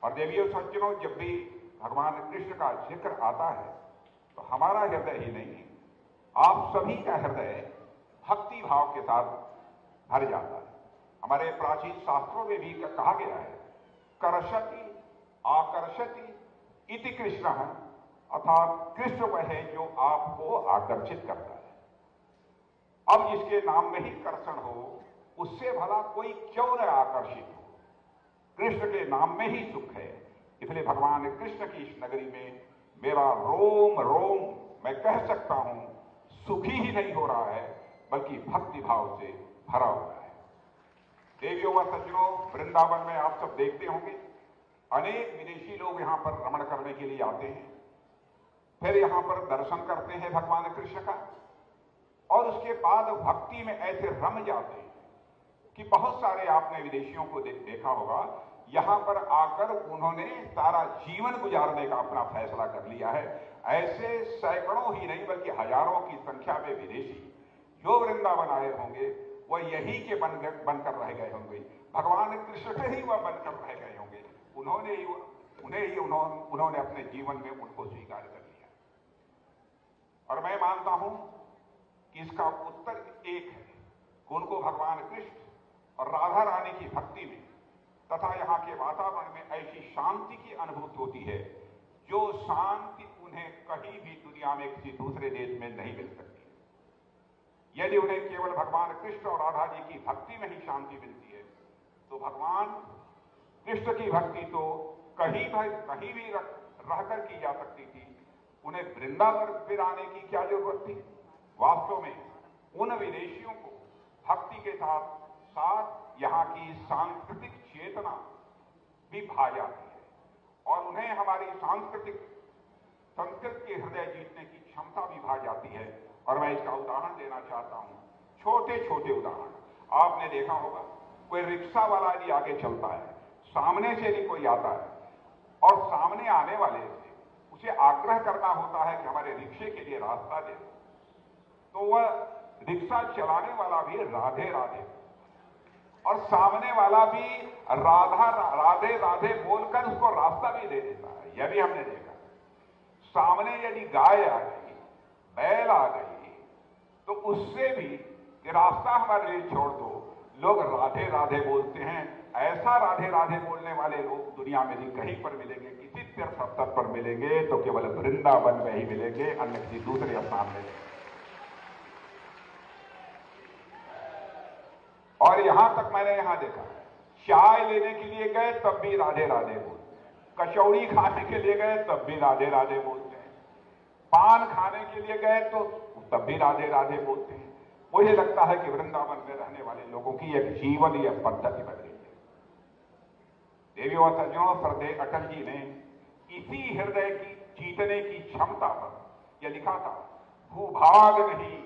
और देवियों सज्जनों, जब भी भगवान कृष्ण का जिक्र आता है तो हमारा हृदय ही नहीं, आप सभी का हृदय भक्ति भाव के साथ भर जाता है। हमारे प्राचीन शास्त्रों में भी कहा गया है, कर्षति आकर्षति इति कृष्ण, अर्थात कृष्ण वह है जो आपको आकर्षित करता है। अब जिसके नाम में ही कर्षण हो, उससे भला कोई क्यों न आकर्षित हो। कृष्ण के नाम में ही सुख है, इसलिए भगवान कृष्ण की इस नगरी में मेरा रोम रोम मैं कह सकता हूं सुखी ही नहीं हो रहा है बल्कि भक्ति भाव से भरा हुआ है। देवियों व सज्जनों, वृंदावन में आप सब देखते होंगे अनेक विदेशी लोग यहां पर रमण करने के लिए आते हैं, फिर यहां पर दर्शन करते हैं भगवान कृष्ण का और उसके बाद भक्ति में ऐसे रम जाते हैं कि बहुत सारे आपने विदेशियों को देखा होगा, यहां पर आकर उन्होंने सारा जीवन गुजारने का अपना फैसला कर लिया है। ऐसे सैकड़ों ही नहीं बल्कि हजारों की संख्या में विदेशी जो वृंदावन आए होंगे वह यही के बनकर रह गए होंगे, भगवान कृष्ण के ही वह बनकर रह गए होंगे। उन्होंने अपने जीवन में उनको स्वीकार कर लिया। और मैं मानता हूं कि इसका उत्तर एक है कि उनको भगवान कृष्ण और राधा रानी की भक्ति में तथा यहाँ के वातावरण में ऐसी शांति की अनुभूति होती है जो शांति उन्हें कहीं भी दुनिया में किसी दूसरे देश में नहीं मिल सकती। यदि उन्हें केवल भगवान कृष्ण और राधा जी की भक्ति में ही शांति मिलती है तो भगवान कृष्ण की भक्ति तो कहीं भी रहकर की जा सकती थी, उन्हें वृंदावन फिर आने की क्या जरूरत थी। वास्तव में उन विदेशियों को भक्ति के साथ साथ यहाँ की सांस्कृतिक चेतना भी भा जाती है और उन्हें हमारी सांस्कृतिक संस्कृति के हृदय जीतने की क्षमता भी भा जाती है। और मैं इसका उदाहरण देना चाहता हूं, छोटे छोटे उदाहरण। आपने देखा होगा कोई रिक्शा वाला यदि आगे चलता है, सामने से यदि कोई आता है और सामने आने वाले से उसे आग्रह करना होता है कि हमारे रिक्शे के लिए रास्ता दे, तो वह रिक्शा चलाने वाला भी राधे राधे और सामने वाला भी राधे राधे बोलकर उसको रास्ता भी दे देता है। यह भी हमने देखा। सामने यदि गाय आ गई, बैल आ गई, तो उससे भी कि रास्ता हमारे लिए छोड़ दो, लोग राधे राधे बोलते हैं ऐसा राधे राधे बोलने वाले लोग दुनिया में नहीं कहीं पर मिलेंगे, किसी तीर्थ स्थल पर मिलेंगे तो केवल वृंदावन में ही मिलेंगे, अन्य किसी दूसरे स्थान में। और यहां तक मैंने यहां देखा, चाय लेने के लिए गए तब भी राधे राधे बोलते हैं, कचौड़ी खाने के लिए गए तब भी राधे राधे बोलते हैं, पान खाने के लिए गए तो तब भी राधे राधे बोलते हैं। मुझे लगता है कि वृंदावन में रहने वाले लोगों की एक जीवन या पद्धति बन गई है। देवी और सज्जनों, श्रद्धेय अटल जी ने इसी हृदय की जीतने की क्षमता पर यह लिखा था, भूभाग नहीं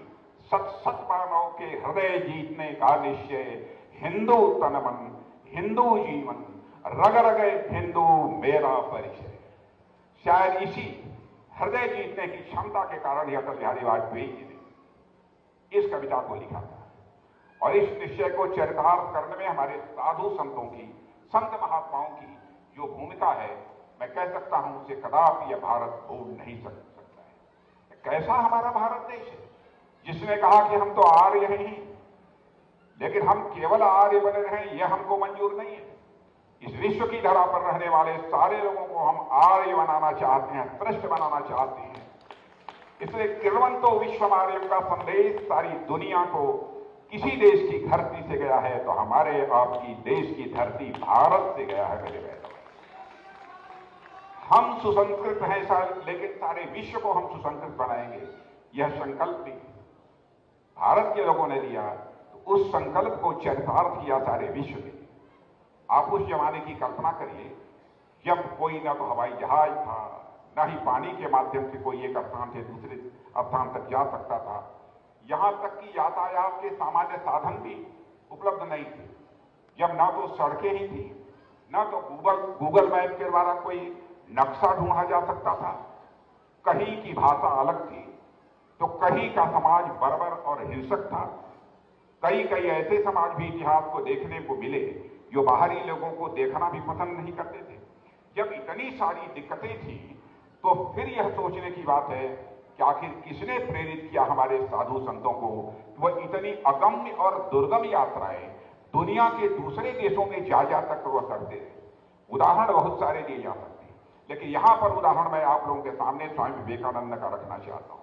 सत सत मानव के हृदय जीतने का निश्चय, हिंदू तन मन हिंदू जीवन रग रग हिंदू मेरा परिचय। शायद इसी हृदय जीतने की क्षमता के कारण ही अटल बिहारी वाजपेयी जी ने इस कविता को लिखा था। और इस निश्चय को चरितार्थ करने में हमारे साधु संतों की, संत महात्माओं की जो भूमिका है, मैं कह सकता हूं उसे कदापि यह भारत भूल नहीं सकता है। कैसा हमारा भारत देश है जिसने कहा कि हम तो आर्य हैं, लेकिन हम केवल आर्य बने रहें यह हमको मंजूर नहीं है। इस विश्व की धरा पर रहने वाले सारे लोगों को हम आर्य बनाना चाहते हैं, श्रेष्ठ बनाना चाहते हैं। इसलिए किरवंतो विश्वमार्यम का संदेश सारी दुनिया को किसी देश की धरती से गया है तो हमारे आपकी देश की धरती भारत से गया है। मेरे बहनों, हम सुसंस्कृत हैं लेकिन सारे विश्व को हम सुसंस्कृत बनाएंगे, यह संकल्प भी भारत के लोगों ने लिया। तो उस संकल्प को चरितार्थ किया सारे विश्व ने। आप उस जमाने की कल्पना करिए जब कोई न तो हवाई जहाज था, न ही पानी के माध्यम से कोई एक स्थान से दूसरे स्थान तक जा सकता था। यहां तक कि यातायात के सामान्य साधन भी उपलब्ध नहीं थे। जब ना तो सड़कें ही थी, ना तो गूगल मैप के द्वारा कोई नक्शा ढूंढा जा सकता था, कहीं की भाषा अलग थी तो कहीं का समाज बर्बर और हिंसक था। कई ऐसे समाज भी इतिहास को देखने को मिले जो बाहरी लोगों को देखना भी पसंद नहीं करते थे। जब इतनी सारी दिक्कतें थी तो फिर यह सोचने की बात है कि आखिर किसने प्रेरित किया हमारे साधु संतों को, वह इतनी अगम्य और दुर्गम यात्राएं दुनिया के दूसरे देशों में जा तक वह करते थे। उदाहरण बहुत सारे दिए जा सकते हैं, लेकिन यहां पर उदाहरण मैं आप लोगों के सामने स्वामी विवेकानंद का रखना चाहता हूं।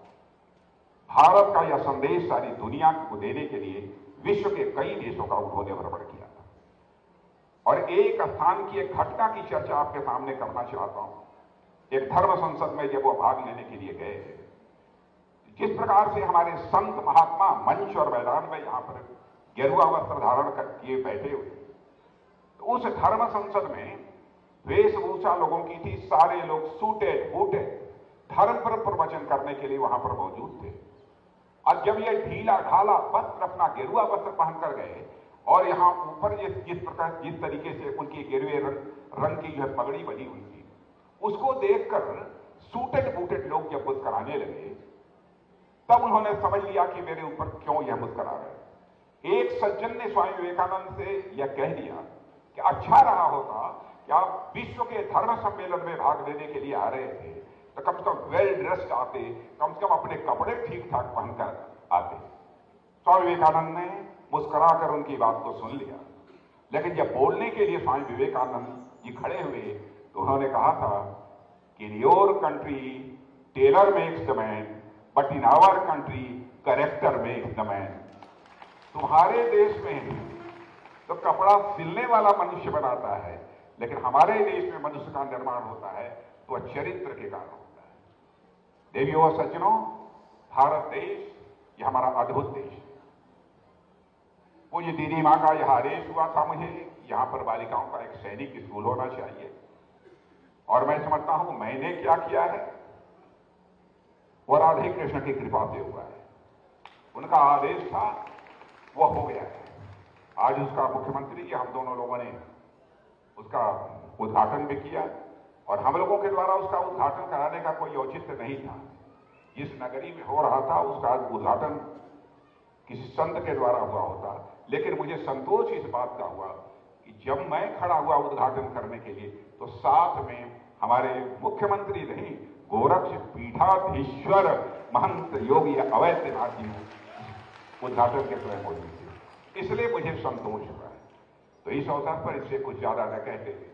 भारत का यह संदेश सारी दुनिया को देने के लिए विश्व के कई देशों का उन्होंने भ्रमण किया था। और एक स्थान की एक घटना की चर्चा आपके सामने करना चाहता हूं। एक धर्म संसद में जब वो भाग लेने के लिए गए थे, जिस प्रकार से हमारे संत महात्मा मंच और मैदान में यहां पर गेरुआ वस्त्र धारण किए बैठे हुए, तो उस धर्म संसद में वेशभूषा लोगों की थी। सारे लोग सूटे बूटे धर्म पर प्रवचन करने के लिए वहां पर मौजूद थे। और जब ये ढीला ढाला वस्त्र, अपना गेरुआ वस्त्र पहनकर गए और यहां ऊपर जिस तरीके से उनकी गेरुए रंग की जो है पगड़ी बनी हुई थी, उसको देखकर सूटेड बूटेड लोग जब मुस्कराने लगे तब उन्होंने समझ लिया कि मेरे ऊपर क्यों यह मुस्करा रहे। एक सज्जन ने स्वामी विवेकानंद से यह कह दिया कि अच्छा रहा होता कि आप विश्व के धर्म सम्मेलन में भाग लेने के लिए आ रहे थे तो कम से कम वेल ड्रेस्ड आते, कम से कम अपने कपड़े ठीक ठाक पहनकर आते। स्वामी विवेकानंद ने मुस्कुराकर उनकी बात को सुन लिया, लेकिन जब बोलने के लिए स्वामी विवेकानंद जी खड़े हुए तो उन्होंने कहा था कि in your country tailor makes the man, but in our country character makes the man. तुम्हारे देश में तो कपड़ा सिलने वाला मनुष्य बनाता है, लेकिन हमारे देश में मनुष्य का निर्माण होता है तो चरित्र के कारण होता है। देवियों और सज्जनों, भारत देश यह हमारा अद्भुत देश है। मुझे दीदी माँ का यह आदेश हुआ था मुझे यहां पर बालिकाओं का एक सैनिक स्कूल होना चाहिए, और मैं समझता हूं मैंने क्या किया है वह राधे कृष्ण की कृपा से हुआ है। उनका आदेश था, वह हो गया है। आज उसका मुख्यमंत्री जी हम दोनों लोगों ने उसका उद्घाटन भी किया, और हम लोगों के द्वारा उसका उद्घाटन कराने का कोई औचित्य नहीं था। जिस नगरी में हो रहा था उसका उद्घाटन किसी संत के द्वारा हुआ होता, लेकिन मुझे संतोष इस बात का हुआ कि जब मैं खड़ा हुआ उद्घाटन करने के लिए तो साथ में हमारे मुख्यमंत्री नहीं, गोरक्ष पीठाधीश्वर महंत योगी अवैधनाथ जी उद्घाटन के समय मौजूद थे। इसलिए मुझे संतोष हुआ है। तो तो इस अवसर पर इससे कुछ ज्यादा न कहते हुए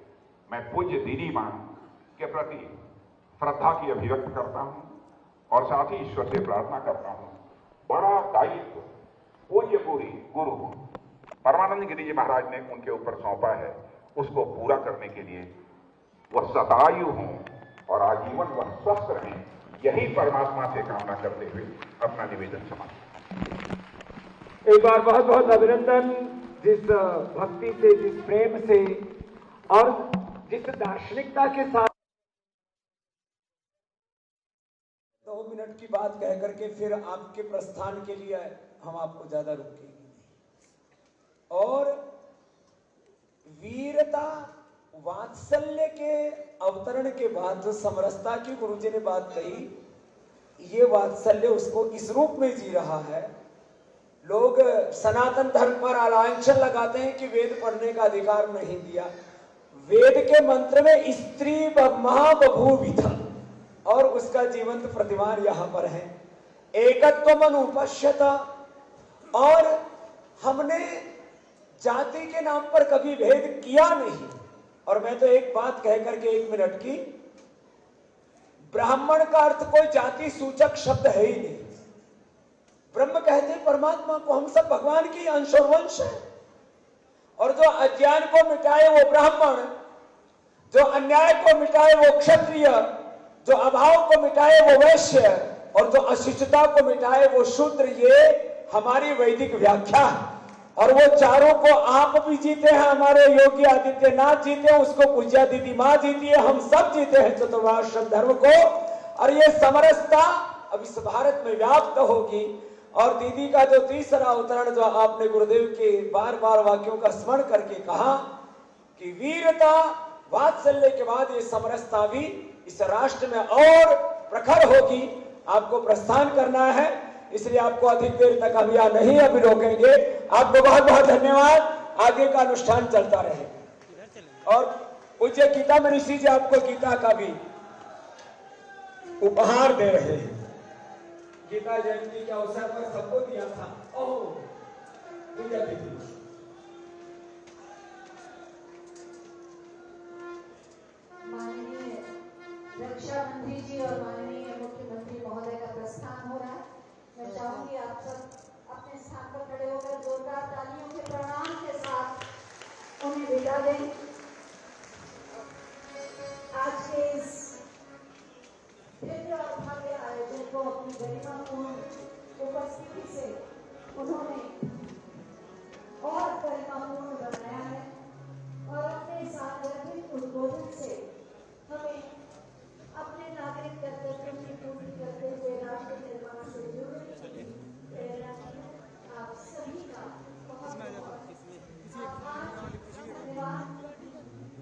मैं पूज्य दीदी मां के प्रति श्रद्धा की अभिव्यक्त करता हूं और साथ ही ईश्वर से प्रार्थना करता हूं बड़ा दायित्व पूज्य पूरी गुरु परमानंद गिरि जी महाराज ने उनके ऊपर सौंपा है, उसको पूरा करने के लिए वह सदायु हों और आजीवन वह स्वस्थ रहें, यही परमात्मा से कामना करते हुए अपना निवेदन समाप्त। एक बार बहुत बहुत अभिनंदन, जिस भक्ति से, जिस प्रेम से और जिस दार्शनिकता के साथ 2 मिनट की बात कह करके फिर आपके प्रस्थान के लिए हम आपको ज्यादा रोकेंगे नहीं। और वीरता वात्सल्य के अवतरण के बाद जो समरसता की गुरुजी ने बात कही, ये वात्सल्य उसको इस रूप में जी रहा है। लोग सनातन धर्म पर आलांछन लगाते हैं कि वेद पढ़ने का अधिकार नहीं दिया। वेद के मंत्र में स्त्री महाबभूविथा और उसका जीवंत प्रतिमान यहां पर है। एकत्व अनुपश्यता, और हमने जाति के नाम पर कभी भेद किया नहीं। और मैं तो एक बात कह करके 1 मिनट की, ब्राह्मण का अर्थ कोई जाति सूचक शब्द है ही नहीं। ब्रह्म कहते हैं परमात्मा को, हम सब भगवान की अंश और वंश है। और जो अज्ञान को मिटाए वो ब्राह्मण, जो अन्याय को मिटाए वो क्षत्रिय, जो अभाव को मिटाए वो वैश्य, और जो अशिष्टता को मिटाए वो शूद्र। ये हमारी वैदिक व्याख्या है। और वो चारों को आप भी जीते हैं, हमारे योगी आदित्यनाथ जीते हैं, उसको पूज्या दीदी माँ जीती है, हम सब जीते हैं चतुर्वाश्रम धर्म को। और ये समरसता अब इस भारत में व्याप्त होगी। और दीदी का जो तीसरा अवतरण जो आपने गुरुदेव के बार बार वाक्यों का स्मरण करके कहा कि वीरता वात्सल्य के बाद ये समरसता भी इस राष्ट्र में और प्रखर होगी। आपको प्रस्थान करना है, इसलिए आपको अधिक देर तक हम यहाँ नहीं अभी रोकेंगे। आपको बहुत बहुत धन्यवाद। आगे का अनुष्ठान चलता रहे। और पूज्य गीता मनीषी जी आपको गीता का भी उपहार दे रहे हैं। गीता जयंती के अवसर पर सबको दिया था। ओह पूजा दीदी, माननीय रक्षा मंत्री जी और माननीय मुख्यमंत्री महोदय का प्रस्थान हो रहा है। मैं चाहूंगी आप सब अपने स्थान पर खड़े होकर जोरदार तालियों के प्रणाम के साथ उन्हें विदा दें।